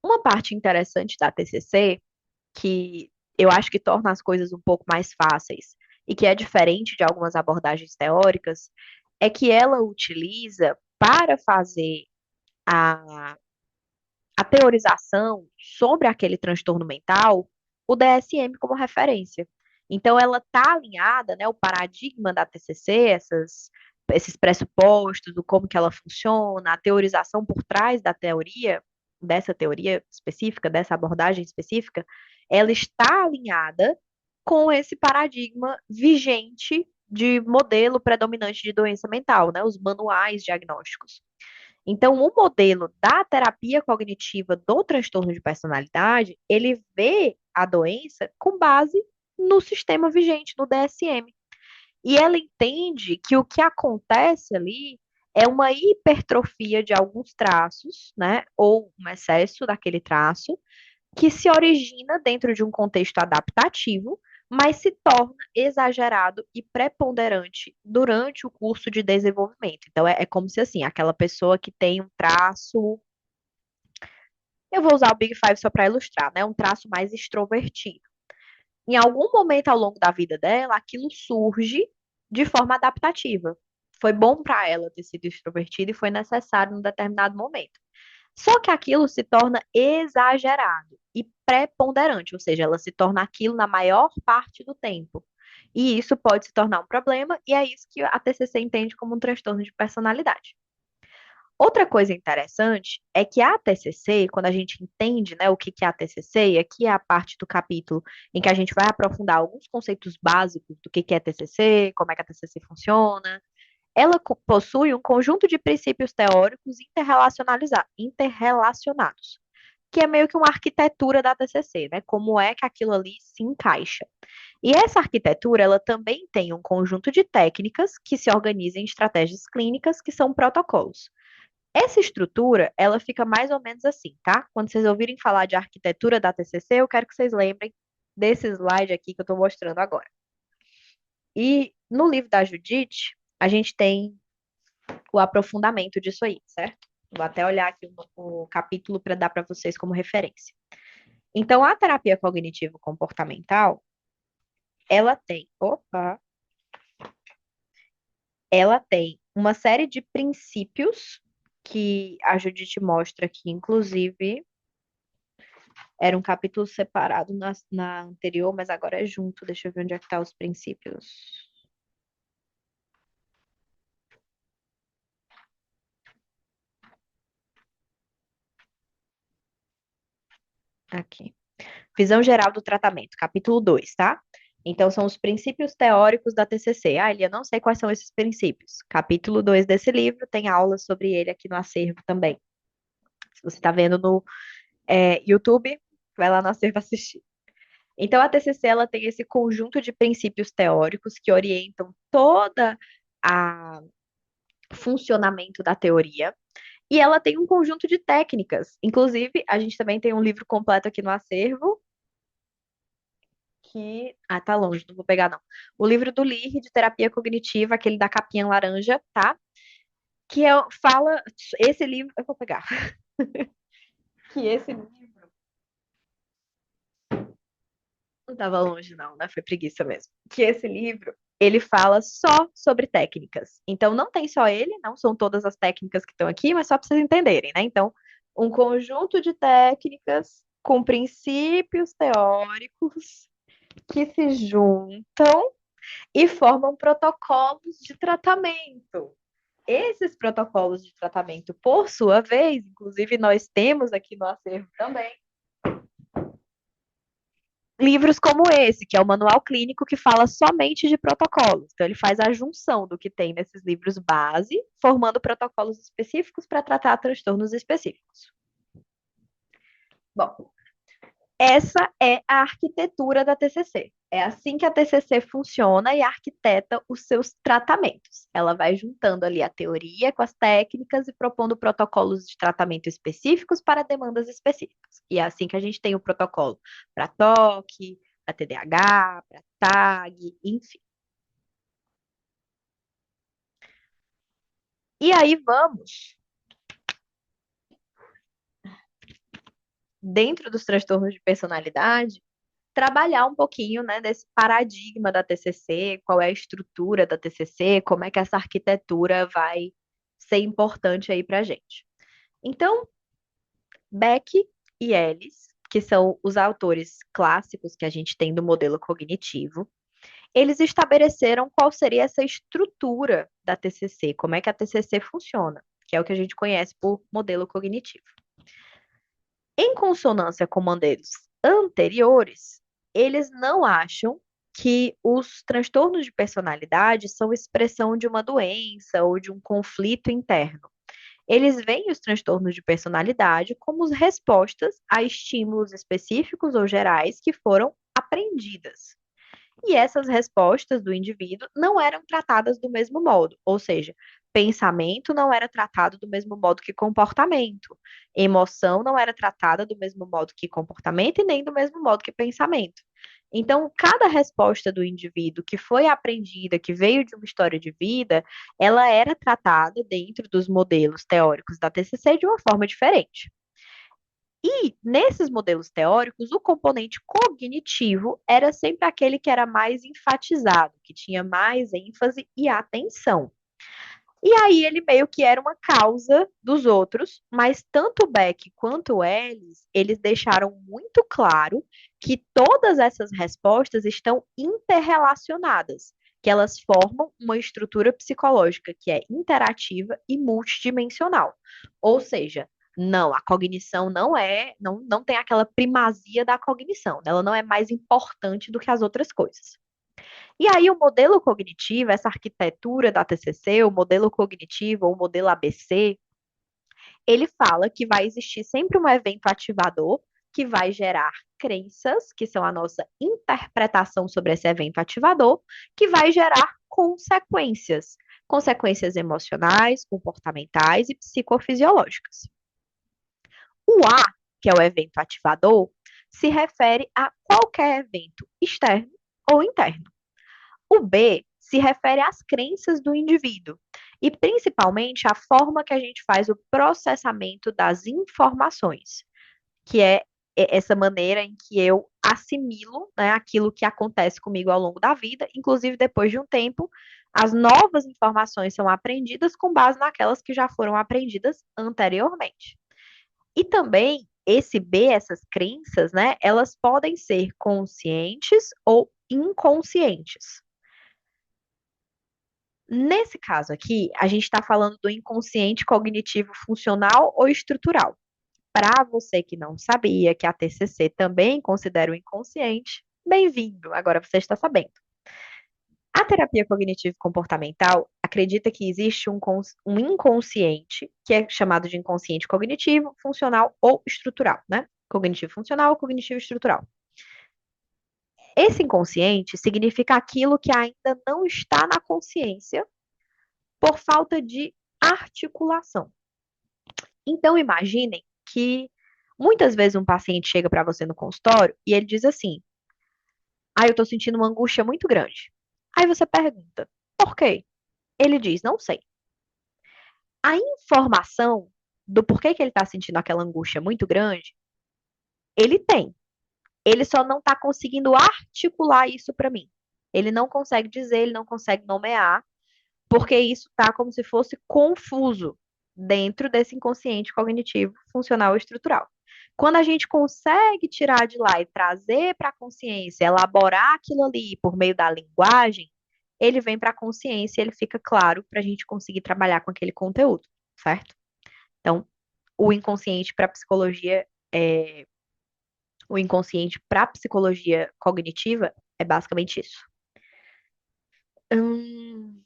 Uma parte interessante da TCC, que eu acho que torna as coisas um pouco mais fáceis e que é diferente de algumas abordagens teóricas, é que ela utiliza para fazer a, a teorização sobre aquele transtorno mental o DSM como referência. Então, ela está alinhada, né, o paradigma da TCC, esses pressupostos, do como que ela funciona, a teorização por trás da teoria, dessa teoria específica, dessa abordagem específica, ela está alinhada com esse paradigma vigente de modelo predominante de doença mental, né, os manuais diagnósticos. Então, o modelo da terapia cognitiva do transtorno de personalidade, ele vê a doença com base no sistema vigente, no DSM. E ela entende que o que acontece ali é uma hipertrofia de alguns traços, né, ou um excesso daquele traço, que se origina dentro de um contexto adaptativo, mas se torna exagerado e preponderante durante o curso de desenvolvimento. Então, é como se, assim, aquela pessoa que tem um traço. Eu vou usar o Big Five só para ilustrar, né? Um traço mais extrovertido. Em algum momento ao longo da vida dela, aquilo surge de forma adaptativa. Foi bom para ela ter sido extrovertida e foi necessário em um determinado momento. Só que aquilo se torna exagerado e preponderante, ou seja, ela se torna aquilo na maior parte do tempo. E isso pode se tornar um problema, e é isso que a TCC entende como um transtorno de personalidade. Outra coisa interessante é que a TCC, quando a gente entende, né, o que que é a TCC, e aqui é a parte do capítulo em que a gente vai aprofundar alguns conceitos básicos do que é TCC, como é que a TCC funciona, ela possui um conjunto de princípios teóricos interrelacionados, que é meio que uma arquitetura da TCC, né? Como é que aquilo ali se encaixa. E essa arquitetura, ela também tem um conjunto de técnicas que se organizam em estratégias clínicas, que são protocolos. Essa estrutura, ela fica mais ou menos assim, tá? Quando vocês ouvirem falar de arquitetura da TCC, eu quero que vocês lembrem desse slide aqui que eu estou mostrando agora. E no livro da Judite, a gente tem o aprofundamento disso aí, certo? Vou até olhar aqui o capítulo para dar para vocês como referência. Então, a terapia cognitivo-comportamental, ela tem uma série de princípios que a Judite mostra aqui, inclusive, era um capítulo separado na anterior, mas agora é junto. Deixa eu ver onde é que tá os princípios. Aqui. Visão geral do tratamento, capítulo 2, tá? Então, são os princípios teóricos da TCC. Ah, Elia, não sei quais são esses princípios. Capítulo 2 desse livro, tem aulas sobre ele aqui no acervo também. Se você está vendo no YouTube, vai lá no acervo assistir. Então, a TCC, ela tem esse conjunto de princípios teóricos que orientam toda a funcionamento da teoria. E ela tem um conjunto de técnicas. Inclusive, a gente também tem um livro completo aqui no acervo, que. Ah, tá longe, não vou pegar, não. O livro do Lear, de terapia cognitiva, aquele da capinha laranja, tá? Fala. Esse livro. Eu vou pegar. Que esse livro. Não estava longe, não, né? Foi preguiça mesmo. Que esse livro. Ele fala só sobre técnicas. Então, não tem só ele, não são todas as técnicas que estão aqui, mas só para vocês entenderem, né? Então, um conjunto de técnicas com princípios teóricos que se juntam e formam protocolos de tratamento. Esses protocolos de tratamento, por sua vez, inclusive nós temos aqui no acervo também, livros como esse, que é o Manual Clínico, que fala somente de protocolos. Então, ele faz a junção do que tem nesses livros base, formando protocolos específicos para tratar transtornos específicos. Bom, essa é a arquitetura da TCC. É assim que a TCC funciona e arquiteta os seus tratamentos. Ela vai juntando ali a teoria com as técnicas e propondo protocolos de tratamento específicos para demandas específicas. E é assim que a gente tem o protocolo para TOC, para TDAH, para TAG, enfim. E aí vamos, dentro dos transtornos de personalidade, trabalhar um pouquinho, né, desse paradigma da TCC, qual é a estrutura da TCC, como é que essa arquitetura vai ser importante aí para a gente. Então, Beck e Ellis, que são os autores clássicos que a gente tem do modelo cognitivo, eles estabeleceram qual seria essa estrutura da TCC, como é que a TCC funciona, que é o que a gente conhece por modelo cognitivo. Em consonância com modelos anteriores, eles não acham que os transtornos de personalidade são expressão de uma doença ou de um conflito interno. Eles veem os transtornos de personalidade como respostas a estímulos específicos ou gerais que foram aprendidas. E essas respostas do indivíduo não eram tratadas do mesmo modo, ou seja, pensamento não era tratado do mesmo modo que comportamento, emoção não era tratada do mesmo modo que comportamento e nem do mesmo modo que pensamento. Então, cada resposta do indivíduo que foi aprendida, que veio de uma história de vida, ela era tratada dentro dos modelos teóricos da TCC de uma forma diferente. E nesses modelos teóricos, o componente cognitivo era sempre aquele que era mais enfatizado, que tinha mais ênfase e atenção. E aí ele meio que era uma causa dos outros, mas tanto Beck quanto Ellis, eles deixaram muito claro que todas essas respostas estão interrelacionadas, que elas formam uma estrutura psicológica que é interativa e multidimensional. Ou seja, não, a cognição não tem aquela primazia da cognição, né? Ela não é mais importante do que as outras coisas. E aí, o modelo cognitivo, essa arquitetura da TCC, o modelo cognitivo ou o modelo ABC, ele fala que vai existir sempre um evento ativador que vai gerar crenças, que são a nossa interpretação sobre esse evento ativador, que vai gerar consequências. consequências emocionais, comportamentais e psicofisiológicas. O A, que é o evento ativador, se refere a qualquer evento externo ou interno. O B se refere às crenças do indivíduo e principalmente à forma que a gente faz o processamento das informações, que é essa maneira em que eu assimilo, né, aquilo que acontece comigo ao longo da vida, inclusive depois de um tempo, as novas informações são aprendidas com base naquelas que já foram aprendidas anteriormente. E também esse B, essas crenças, né, elas podem ser conscientes ou inconscientes. Nesse caso aqui, a gente está falando do inconsciente cognitivo funcional ou estrutural. Para você que não sabia que a TCC também considera o inconsciente, bem-vindo, agora você está sabendo. A terapia cognitivo-comportamental acredita que existe um inconsciente, que é chamado de inconsciente cognitivo, funcional ou estrutural, né? Cognitivo funcional ou cognitivo estrutural. Esse inconsciente significa aquilo que ainda não está na consciência por falta de articulação. Então, imaginem que muitas vezes um paciente chega para você no consultório e ele diz assim: Ah, eu estou sentindo uma angústia muito grande. Aí você pergunta: Por quê? Ele diz: Não sei. A informação do porquê que ele está sentindo aquela angústia muito grande, ele tem. Ele só não está conseguindo articular isso para mim. Ele não consegue dizer, ele não consegue nomear, porque isso está como se fosse confuso dentro desse inconsciente cognitivo, funcional e estrutural. Quando a gente consegue tirar de lá e trazer para a consciência, elaborar aquilo ali por meio da linguagem, ele vem para a consciência, ele fica claro para a gente conseguir trabalhar com aquele conteúdo, certo? Então, o inconsciente para psicologia o inconsciente para psicologia cognitiva é basicamente isso. Hum,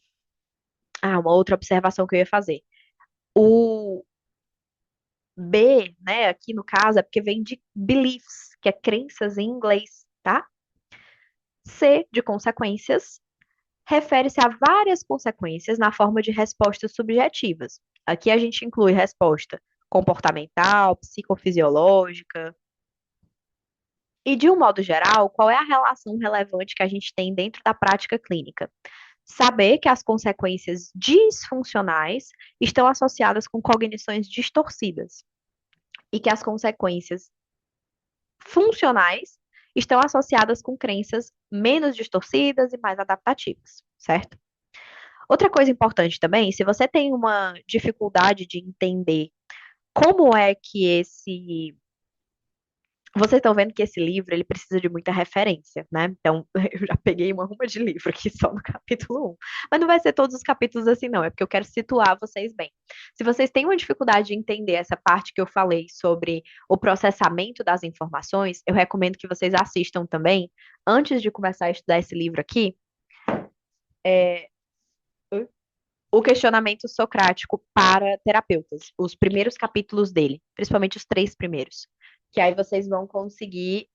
uma outra observação que eu ia fazer. O B, né, aqui no caso, é porque vem de beliefs, que é crenças em inglês, tá? C, de consequências, refere-se a várias consequências na forma de respostas subjetivas. Aqui a gente inclui resposta comportamental, psicofisiológica. E, de um modo geral, qual é a relação relevante que a gente tem dentro da prática clínica? Saber que as consequências disfuncionais estão associadas com cognições distorcidas e que as consequências funcionais estão associadas com crenças menos distorcidas e mais adaptativas, certo? Outra coisa importante também, se você tem uma dificuldade de entender como é que esse vocês estão vendo que esse livro ele precisa de muita referência, né? Então, eu já peguei uma ruma de livro aqui só no capítulo 1. Mas não vai ser todos os capítulos assim, não. É porque eu quero situar vocês bem. Se vocês têm uma dificuldade de entender essa parte que eu falei sobre o processamento das informações, eu recomendo que vocês assistam também, antes de começar a estudar esse livro aqui, o questionamento socrático para terapeutas, os primeiros capítulos dele, principalmente os 3 primeiros, que aí vocês vão conseguir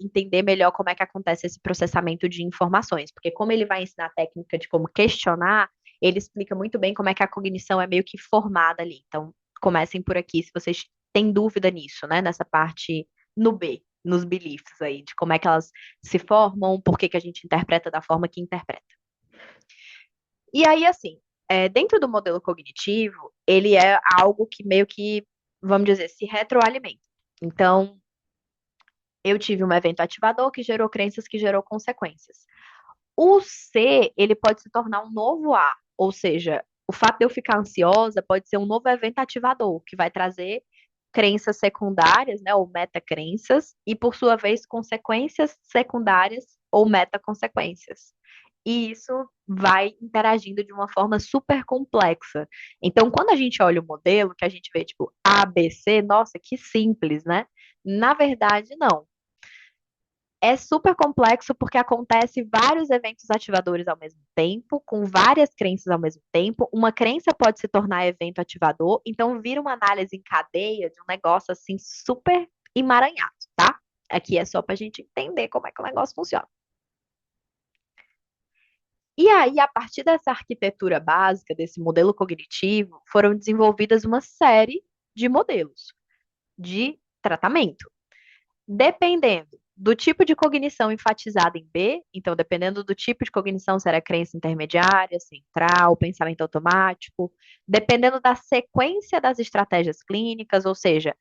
entender melhor como é que acontece esse processamento de informações, porque como ele vai ensinar a técnica de como questionar, ele explica muito bem como é que a cognição é meio que formada ali. Então, comecem por aqui se vocês têm dúvida nisso, né? Nessa parte no B, nos beliefs aí, de como é que elas se formam, por que que a gente interpreta da forma que interpreta. E aí, assim, dentro do modelo cognitivo, ele é algo que meio que, vamos dizer, se retroalimenta. Então, eu tive um evento ativador que gerou crenças que gerou consequências. O C, ele pode se tornar um novo A, ou seja, o fato de eu ficar ansiosa pode ser um novo evento ativador, que vai trazer crenças secundárias, né, ou metacrenças, e por sua vez, consequências secundárias ou metaconsequências. E isso vai interagindo de uma forma super complexa. Então, quando a gente olha o modelo, que a gente vê tipo A, B, C, nossa, que simples, né? Na verdade, não. É super complexo porque acontece vários eventos ativadores ao mesmo tempo, com várias crenças ao mesmo tempo. Uma crença pode se tornar evento ativador, então vira uma análise em cadeia de um negócio assim super emaranhado, tá? Aqui é só para a gente entender como é que o negócio funciona. E aí, a partir dessa arquitetura básica, desse modelo cognitivo, foram desenvolvidas uma série de modelos de tratamento. Dependendo do tipo de cognição enfatizada em B, então, dependendo do tipo de cognição, será crença intermediária, central, pensamento automático, dependendo da sequência das estratégias clínicas, ou seja,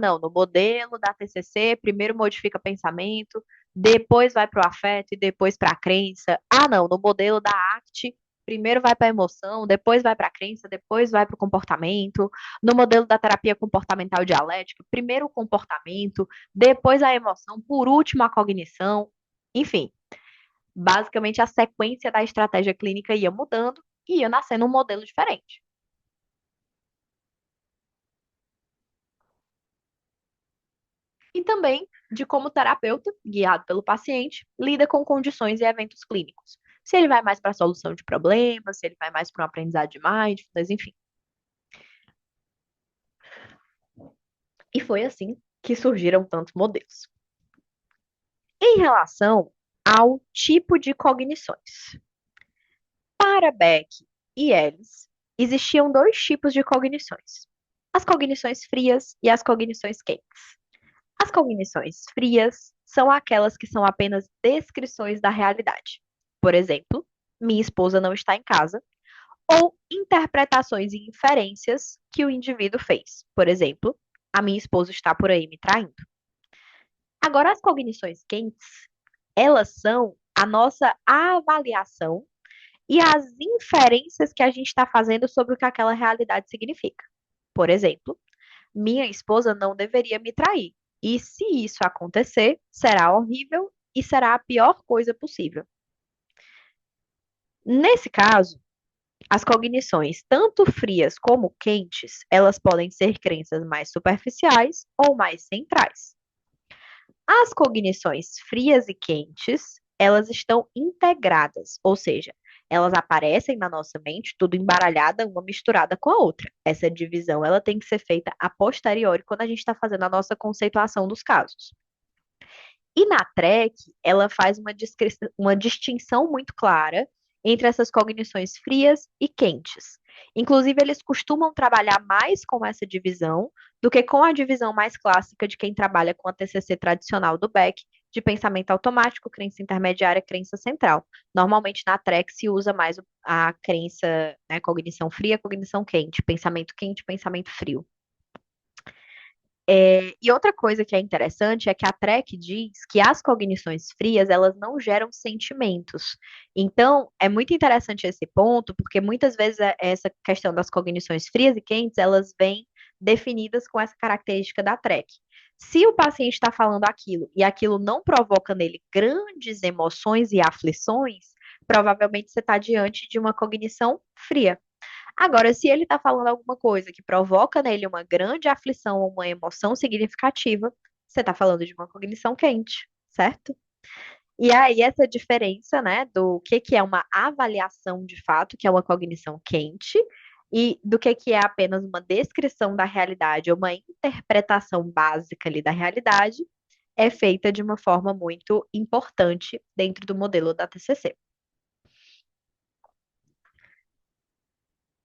não, no modelo da TCC, primeiro modifica pensamento, depois vai para o afeto e depois para a crença. Não, no modelo da ACT, primeiro vai para a emoção, depois vai para a crença, depois vai para o comportamento. No modelo da terapia comportamental dialética, primeiro o comportamento, depois a emoção, por último a cognição. Enfim, basicamente a sequência da estratégia clínica ia mudando e ia nascendo um modelo diferente. E também de como o terapeuta, guiado pelo paciente, lida com condições e eventos clínicos. Se ele vai mais para a solução de problemas, se ele vai mais para um aprendizado de mindfulness, enfim. E foi assim que surgiram tantos modelos. Em relação ao tipo de cognições. Para Beck e Ellis, existiam dois tipos de cognições: as cognições frias e as cognições quentes. As cognições frias são aquelas que são apenas descrições da realidade. Por exemplo, minha esposa não está em casa, ou interpretações e inferências que o indivíduo fez. Por exemplo, a minha esposa está por aí me traindo. Agora, as cognições quentes, elas são a nossa avaliação e as inferências que a gente está fazendo sobre o que aquela realidade significa. Por exemplo, minha esposa não deveria me trair. E se isso acontecer, será horrível e será a pior coisa possível. Nesse caso, as cognições, tanto frias como quentes, elas podem ser crenças mais superficiais ou mais centrais. As cognições frias e quentes, elas estão integradas, ou seja, elas aparecem na nossa mente, tudo embaralhada, uma misturada com a outra. Essa divisão, ela tem que ser feita a posteriori, quando a gente está fazendo a nossa conceituação dos casos. E na TREC, ela faz uma distinção muito clara entre essas cognições frias e quentes. Inclusive, eles costumam trabalhar mais com essa divisão do que com a divisão mais clássica de quem trabalha com a TCC tradicional do Beck, de pensamento automático, crença intermediária, crença central. Normalmente, na TREC se usa mais a crença, né, cognição fria, cognição quente, pensamento frio. E outra coisa que é interessante é que a Trek diz que as cognições frias, elas não geram sentimentos. Então, é muito interessante esse ponto, porque muitas vezes essa questão das cognições frias e quentes, elas vêm definidas com essa característica da Trek. Se o paciente está falando aquilo e aquilo não provoca nele grandes emoções e aflições, provavelmente você está diante de uma cognição fria. Agora, se ele está falando alguma coisa que provoca nele uma grande aflição ou uma emoção significativa, você está falando de uma cognição quente, certo? E aí, essa diferença, né, do que é uma avaliação de fato, que é uma cognição quente, e do que é apenas uma descrição da realidade, ou uma interpretação básica ali da realidade, é feita de uma forma muito importante dentro do modelo da TCC.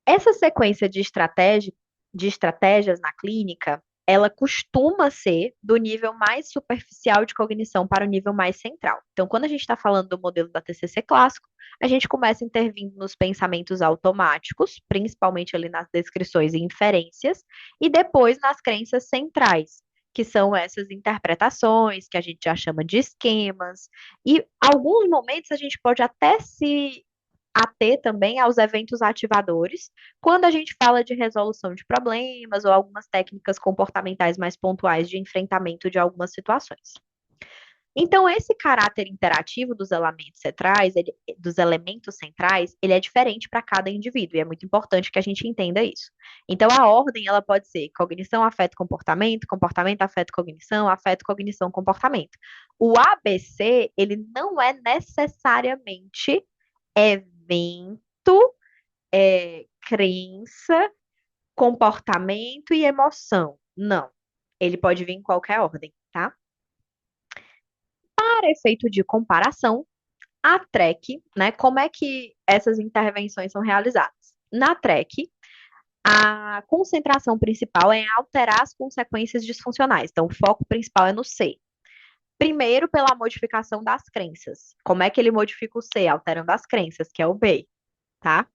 Essa sequência de estratégias na clínica, ela costuma ser do nível mais superficial de cognição para o nível mais central. Então, quando a gente está falando do modelo da TCC clássico, a gente começa intervindo nos pensamentos automáticos, principalmente ali nas descrições e inferências, e depois nas crenças centrais, que são essas interpretações, que a gente já chama de esquemas, e alguns momentos a gente pode até se ater também aos eventos ativadores, quando a gente fala de resolução de problemas ou algumas técnicas comportamentais mais pontuais de enfrentamento de algumas situações. Então, esse caráter interativo dos elementos centrais, ele é diferente para cada indivíduo, e é muito importante que a gente entenda isso. Então, a ordem, ela pode ser cognição, afeto, comportamento, comportamento, afeto, cognição, comportamento. O ABC, ele não é necessariamente evento, crença, comportamento e emoção. Não. Ele pode vir em qualquer ordem, tá? Para efeito de comparação, A TREC, né? Como é que essas intervenções são realizadas? Na TREC, a concentração principal é em alterar as consequências disfuncionais. Então, o foco principal é no C. Primeiro, pela modificação das crenças. Como é que ele modifica o C? Alterando as crenças, que é o B, tá?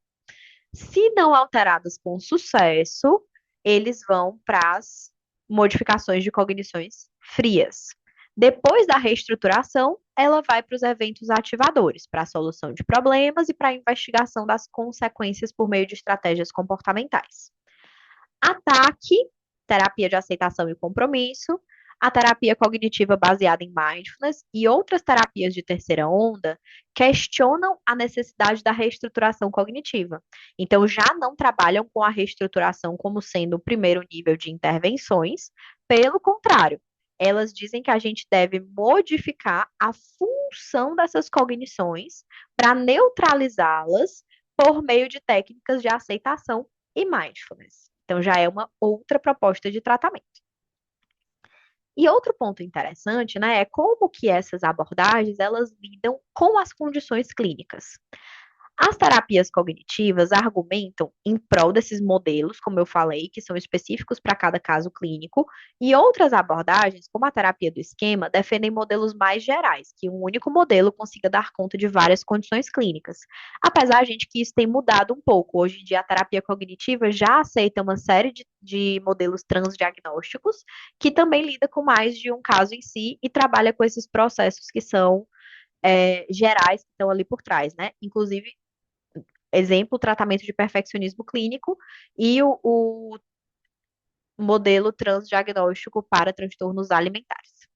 Se não alteradas com sucesso, eles vão para as modificações de cognições frias. Depois da reestruturação, ela vai para os eventos ativadores, para a solução de problemas e para a investigação das consequências por meio de estratégias comportamentais. Ataque, terapia de aceitação e compromisso, a terapia cognitiva baseada em mindfulness e outras terapias de terceira onda questionam a necessidade da reestruturação cognitiva. Então, já não trabalham com a reestruturação como sendo o primeiro nível de intervenções, pelo contrário, elas dizem que a gente deve modificar a função dessas cognições para neutralizá-las por meio de técnicas de aceitação e mindfulness. Então, já é uma outra proposta de tratamento. E outro ponto interessante, né, é como que essas abordagens, elas lidam com as condições clínicas. As terapias cognitivas argumentam em prol desses modelos, como eu falei, que são específicos para cada caso clínico, e outras abordagens, como a terapia do esquema, defendem modelos mais gerais, que um único modelo consiga dar conta de várias condições clínicas. Apesar, gente, que isso tem mudado um pouco. Hoje em dia, a terapia cognitiva já aceita uma série de modelos transdiagnósticos, que também lida com mais de um caso em si e trabalha com esses processos que são gerais que estão ali por trás, né? Inclusive, exemplo, tratamento de perfeccionismo clínico e o modelo transdiagnóstico para transtornos alimentares.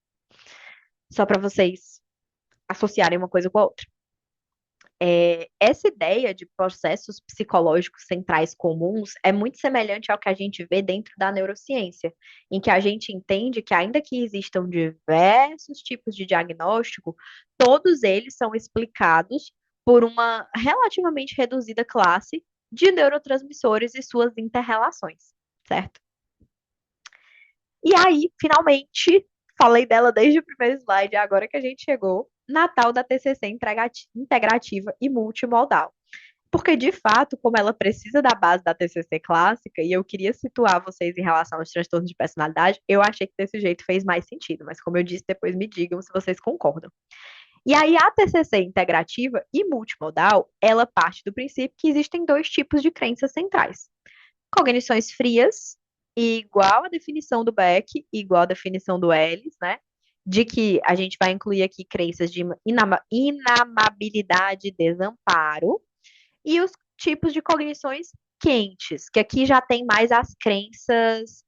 Só para vocês associarem uma coisa com a outra. Essa ideia de processos psicológicos centrais comuns é muito semelhante ao que a gente vê dentro da neurociência, em que a gente entende que, ainda que existam diversos tipos de diagnóstico, todos eles são explicados por uma relativamente reduzida classe de neurotransmissores e suas interrelações, certo? E aí, finalmente, falei dela desde o primeiro slide, agora que a gente chegou na tal da TCC integrativa e multimodal. Porque, de fato, como ela precisa da base da TCC clássica, e eu queria situar vocês em relação aos transtornos de personalidade, eu achei que desse jeito fez mais sentido, mas como eu disse, depois me digam se vocês concordam. E aí, a TCC integrativa e multimodal, ela parte do princípio que existem dois tipos de crenças centrais. Cognições frias, igual a definição do Beck, igual a definição do Ellis, né? De que a gente vai incluir aqui crenças de inamabilidade e desamparo, e os tipos de cognições quentes, que aqui já tem mais as crenças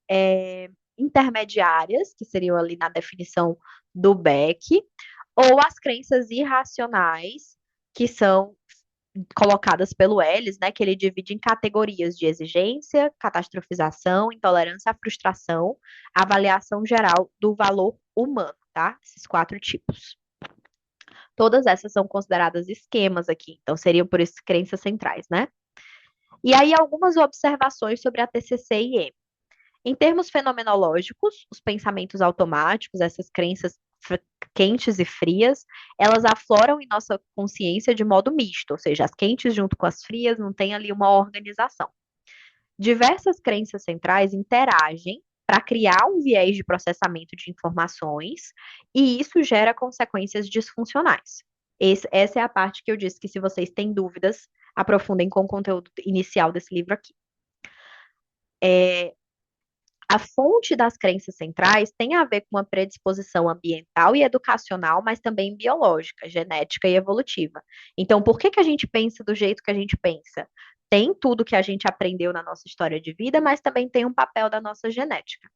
intermediárias, que seriam ali na definição do Beck, ou as crenças irracionais, que são colocadas pelo Ellis, né, que ele divide em categorias de exigência, catastrofização, intolerância à frustração, avaliação geral do valor humano, tá? Esses 4 tipos. Todas essas são consideradas esquemas aqui, então seriam por isso crenças centrais, né? E aí algumas observações sobre a TCC e M. Em termos fenomenológicos, os pensamentos automáticos, essas crenças quentes e frias, elas afloram em nossa consciência de modo misto, ou seja, as quentes junto com as frias não tem ali uma organização. Diversas crenças centrais interagem para criar um viés de processamento de informações, e isso gera consequências disfuncionais. Essa é a parte que eu disse que, se vocês têm dúvidas, aprofundem com o conteúdo inicial desse livro aqui. A fonte das crenças centrais tem a ver com uma predisposição ambiental e educacional, mas também biológica, genética e evolutiva. Então, por que a gente pensa do jeito que a gente pensa? Tem tudo que a gente aprendeu na nossa história de vida, mas também tem um papel da nossa genética.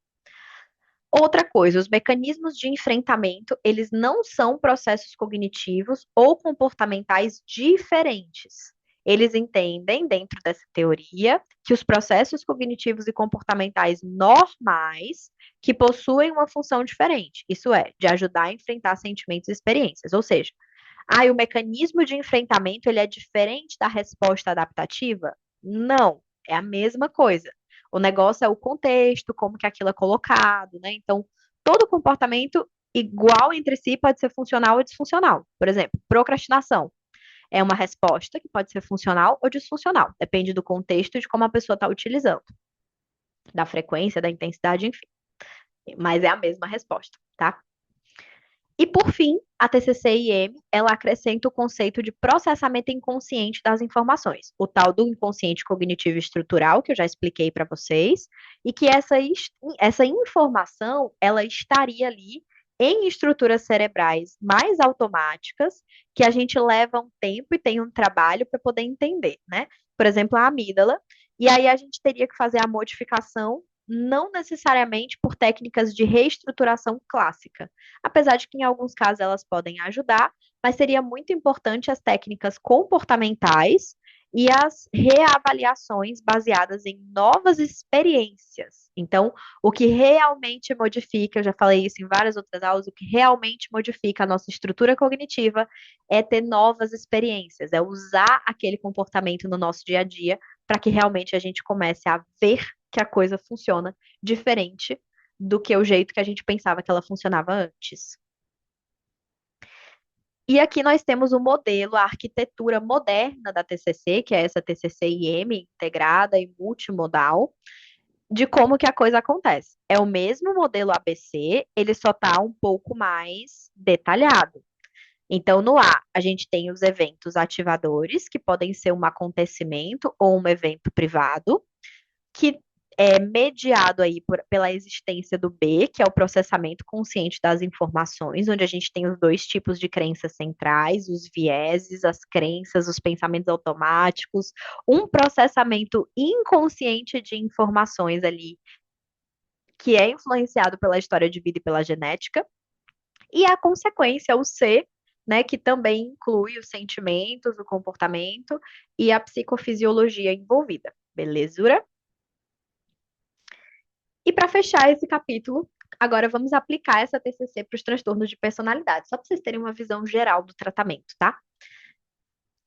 Outra coisa, os mecanismos de enfrentamento, eles não são processos cognitivos ou comportamentais diferentes. Eles entendem, dentro dessa teoria, que os processos cognitivos e comportamentais normais que possuem uma função diferente, isso é, de ajudar a enfrentar sentimentos e experiências. Ou seja, o mecanismo de enfrentamento ele é diferente da resposta adaptativa? Não, é a mesma coisa. O negócio é o contexto, como que aquilo é colocado, né? Então, todo comportamento igual entre si pode ser funcional ou disfuncional. Por exemplo, procrastinação. É uma resposta que pode ser funcional ou disfuncional, depende do contexto e de como a pessoa está utilizando, da frequência, da intensidade, enfim. Mas é a mesma resposta, tá? E por fim, a TCC/IM, ela acrescenta o conceito de processamento inconsciente das informações, o tal do inconsciente cognitivo estrutural, que eu já expliquei para vocês, e que essa informação, ela estaria ali em estruturas cerebrais mais automáticas, que a gente leva um tempo e tem um trabalho para poder entender, né? Por exemplo, a amígdala, e aí a gente teria que fazer a modificação não necessariamente por técnicas de reestruturação clássica, apesar de que em alguns casos elas podem ajudar, mas seria muito importante as técnicas comportamentais e as reavaliações baseadas em novas experiências. Então, o que realmente modifica, eu já falei isso em várias outras aulas, o que realmente modifica a nossa estrutura cognitiva é ter novas experiências, é usar aquele comportamento no nosso dia a dia para que realmente a gente comece a ver que a coisa funciona diferente do que o jeito que a gente pensava que ela funcionava antes. E aqui nós temos o modelo, a arquitetura moderna da TCC, que é essa TCC/IM integrada e multimodal, de como que a coisa acontece. É o mesmo modelo ABC, ele só está um pouco mais detalhado. Então, no A, a gente tem os eventos ativadores, que podem ser um acontecimento ou um evento privado, que é mediado aí pela existência do B, que é o processamento consciente das informações, onde a gente tem os dois tipos de crenças centrais, os vieses, as crenças, os pensamentos automáticos, um processamento inconsciente de informações ali, que é influenciado pela história de vida e pela genética, e a consequência, o C, né, que também inclui os sentimentos, o comportamento e a psicofisiologia envolvida. Belezura? E para fechar esse capítulo, agora vamos aplicar essa TCC para os transtornos de personalidade, só para vocês terem uma visão geral do tratamento, tá?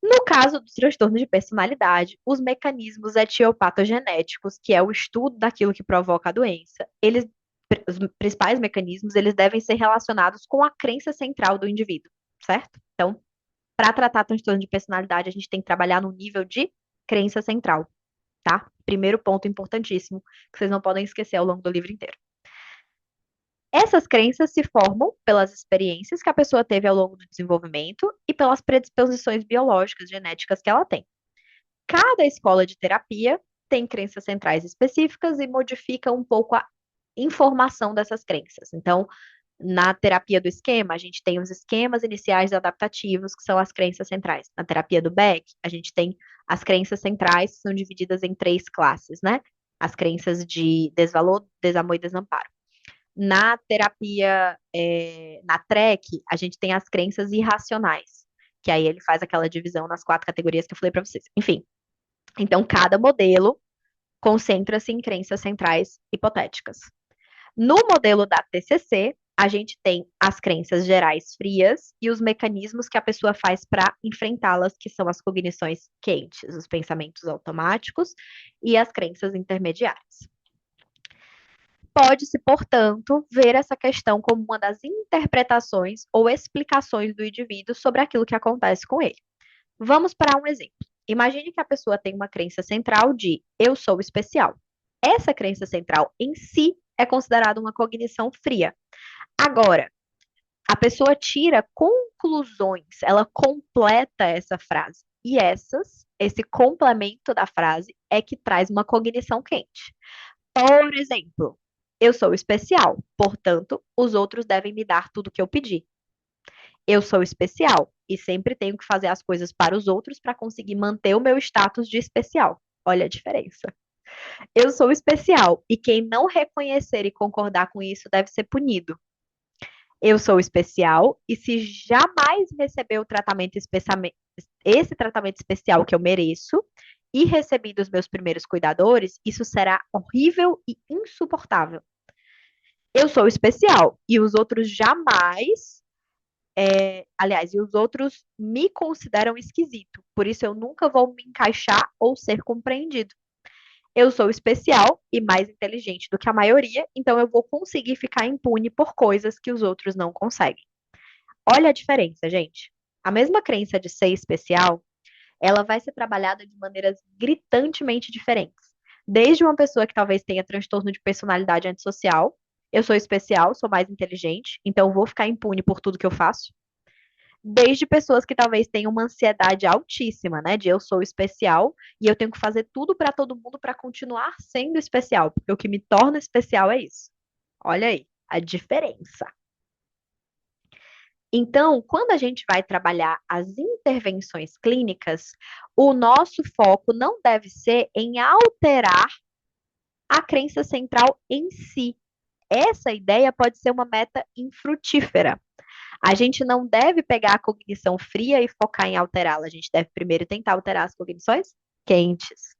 No caso dos transtornos de personalidade, os mecanismos etiopatogenéticos, que é o estudo daquilo que provoca a doença, os principais mecanismos, eles devem ser relacionados com a crença central do indivíduo, certo? Então, para tratar transtorno de personalidade, a gente tem que trabalhar no nível de crença central, tá? Primeiro ponto importantíssimo que vocês não podem esquecer ao longo do livro inteiro. Essas crenças se formam pelas experiências que a pessoa teve ao longo do desenvolvimento e pelas predisposições biológicas, genéticas que ela tem. Cada escola de terapia tem crenças centrais específicas e modifica um pouco a informação dessas crenças. Então, na terapia do esquema, a gente tem os esquemas iniciais adaptativos, que são as crenças centrais. Na terapia do Beck, a gente tem as crenças centrais, que são divididas em três classes, né? As crenças de desvalor, desamor e desamparo. Na terapia, na TREC, a gente tem as crenças irracionais, que aí ele faz aquela divisão nas quatro categorias que eu falei para vocês. Enfim, então cada modelo concentra-se em crenças centrais hipotéticas. No modelo da TCC, a gente tem as crenças gerais frias e os mecanismos que a pessoa faz para enfrentá-las, que são as cognições quentes, os pensamentos automáticos e as crenças intermediárias. Pode-se, portanto, ver essa questão como uma das interpretações ou explicações do indivíduo sobre aquilo que acontece com ele. Vamos para um exemplo. Imagine que a pessoa tem uma crença central de eu sou especial. Essa crença central em si é considerada uma cognição fria. Agora, a pessoa tira conclusões, ela completa essa frase. E esse complemento da frase é que traz uma cognição quente. Por exemplo, eu sou especial, portanto, os outros devem me dar tudo que eu pedi. Eu sou especial e sempre tenho que fazer as coisas para os outros para conseguir manter o meu status de especial. Olha a diferença. Eu sou especial e quem não reconhecer e concordar com isso deve ser punido. Eu sou especial e se jamais receber o tratamento esse tratamento especial que eu mereço e recebi dos meus primeiros cuidadores, isso será horrível e insuportável. Eu sou especial e os outros jamais, aliás, e os outros me consideram esquisito, por isso eu nunca vou me encaixar ou ser compreendido. Eu sou especial e mais inteligente do que a maioria, então eu vou conseguir ficar impune por coisas que os outros não conseguem. Olha a diferença, gente. A mesma crença de ser especial, ela vai ser trabalhada de maneiras gritantemente diferentes. Desde uma pessoa que talvez tenha transtorno de personalidade antissocial, eu sou especial, sou mais inteligente, então vou ficar impune por tudo que eu faço. Desde pessoas que talvez tenham uma ansiedade altíssima, né, de eu sou especial e eu tenho que fazer tudo para todo mundo para continuar sendo especial, porque o que me torna especial é isso. Olha aí a diferença. Então, quando a gente vai trabalhar as intervenções clínicas, o nosso foco não deve ser em alterar a crença central em si. Essa ideia pode ser uma meta infrutífera. A gente não deve pegar a cognição fria e focar em alterá-la. A gente deve primeiro tentar alterar as cognições quentes.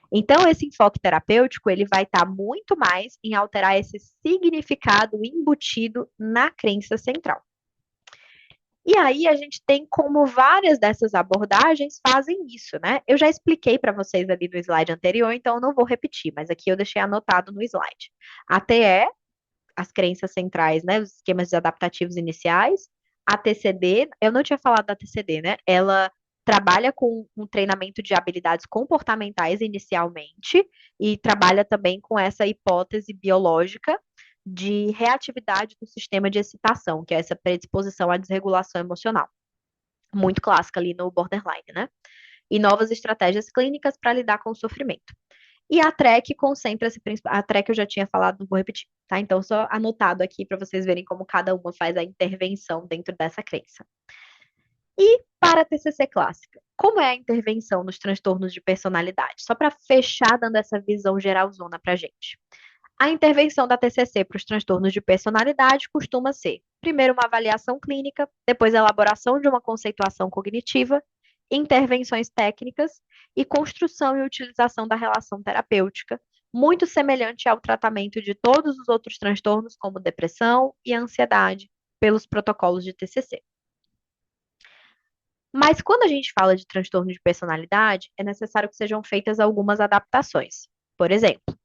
Então, esse enfoque terapêutico, ele vai estar muito mais em alterar esse significado embutido na crença central. E aí a gente tem como várias dessas abordagens fazem isso, né? Eu já expliquei para vocês ali no slide anterior, então eu não vou repetir, mas aqui eu deixei anotado no slide. A TE, as crenças centrais, né? Os esquemas adaptativos iniciais. A TCD, eu não tinha falado da TCD, né? Ela trabalha com um treinamento de habilidades comportamentais inicialmente e trabalha também com essa hipótese biológica de reatividade do sistema de excitação, que é essa predisposição à desregulação emocional. Muito clássica ali no borderline, né? E novas estratégias clínicas para lidar com o sofrimento. E a TREC concentra-se, a TREC eu já tinha falado, não vou repetir, tá? Então, só anotado aqui para vocês verem como cada uma faz a intervenção dentro dessa crença. E para a TCC clássica, como é a intervenção nos transtornos de personalidade? Só para fechar dando essa visão geralzona para gente. A intervenção da TCC para os transtornos de personalidade costuma ser, primeiro, uma avaliação clínica, depois, a elaboração de uma conceituação cognitiva, intervenções técnicas e construção e utilização da relação terapêutica, muito semelhante ao tratamento de todos os outros transtornos, como depressão e ansiedade, pelos protocolos de TCC. Mas quando a gente fala de transtorno de personalidade, é necessário que sejam feitas algumas adaptações. Por exemplo,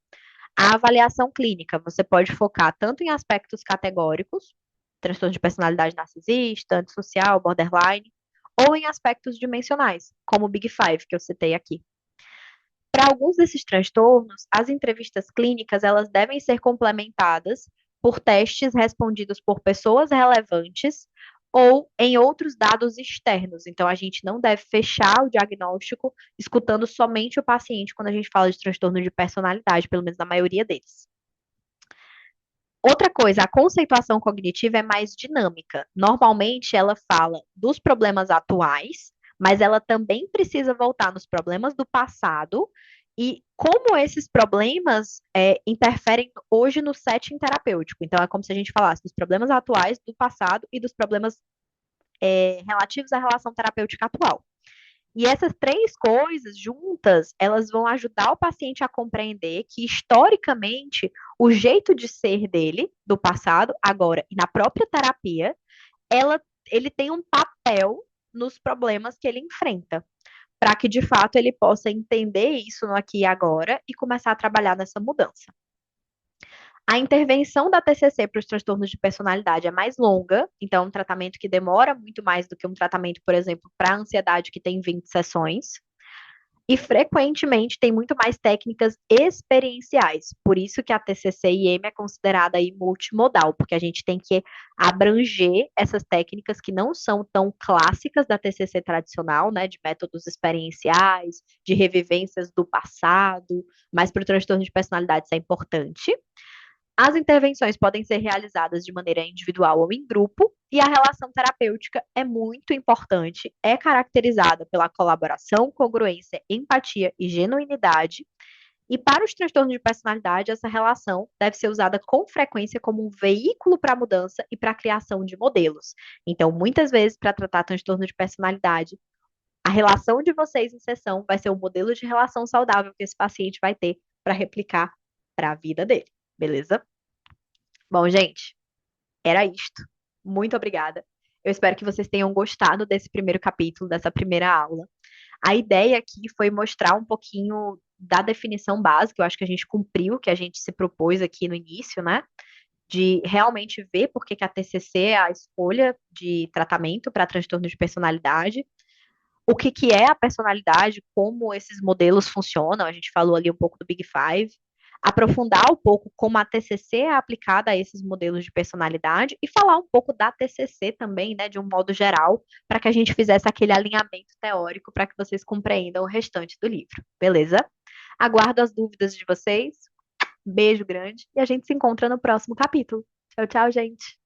a avaliação clínica, você pode focar tanto em aspectos categóricos, transtorno de personalidade narcisista, antissocial, borderline, ou em aspectos dimensionais, como o Big Five, que eu citei aqui. Para alguns desses transtornos, as entrevistas clínicas elas devem ser complementadas por testes respondidos por pessoas relevantes ou em outros dados externos. Então, a gente não deve fechar o diagnóstico escutando somente o paciente quando a gente fala de transtorno de personalidade, pelo menos na maioria deles. Outra coisa, a conceituação cognitiva é mais dinâmica. Normalmente, ela fala dos problemas atuais, mas ela também precisa voltar nos problemas do passado e como esses problemas interferem hoje no setting terapêutico. Então, é como se a gente falasse dos problemas atuais, do passado e dos problemas relativos à relação terapêutica atual. E essas três coisas juntas, elas vão ajudar o paciente a compreender que, historicamente, o jeito de ser dele, do passado, agora e na própria terapia, ele tem um papel nos problemas que ele enfrenta, para que, de fato, ele possa entender isso no aqui e agora e começar a trabalhar nessa mudança. A intervenção da TCC para os transtornos de personalidade é mais longa, então é um tratamento que demora muito mais do que um tratamento, por exemplo, para a ansiedade, que tem 20 sessões. E frequentemente tem muito mais técnicas experienciais. Por isso que a TCC-IM é considerada aí multimodal, porque a gente tem que abranger essas técnicas que não são tão clássicas da TCC tradicional, né, de métodos experienciais, de revivências do passado, mas para o transtorno de personalidade isso é importante. As intervenções podem ser realizadas de maneira individual ou em grupo, e a relação terapêutica é muito importante, é caracterizada pela colaboração, congruência, empatia e genuinidade. E para os transtornos de personalidade, essa relação deve ser usada com frequência como um veículo para a mudança e para a criação de modelos. Então, muitas vezes, para tratar transtorno de personalidade, a relação de vocês em sessão vai ser o modelo de relação saudável que esse paciente vai ter para replicar para a vida dele, beleza? Bom, gente, era isto. Muito obrigada. Eu espero que vocês tenham gostado desse primeiro capítulo, dessa primeira aula. A ideia aqui foi mostrar um pouquinho da definição básica, eu acho que a gente cumpriu o que a gente se propôs aqui no início, né? de realmente ver por que que a TCC é a escolha de tratamento para transtorno de personalidade, o que que é a personalidade, como esses modelos funcionam, a gente falou ali um pouco do Big Five, aprofundar um pouco como a TCC é aplicada a esses modelos de personalidade e falar um pouco da TCC também, né, de um modo geral, para que a gente fizesse aquele alinhamento teórico para que vocês compreendam o restante do livro, beleza? Aguardo as dúvidas de vocês. Beijo grande e a gente se encontra no próximo capítulo. Tchau, tchau, gente.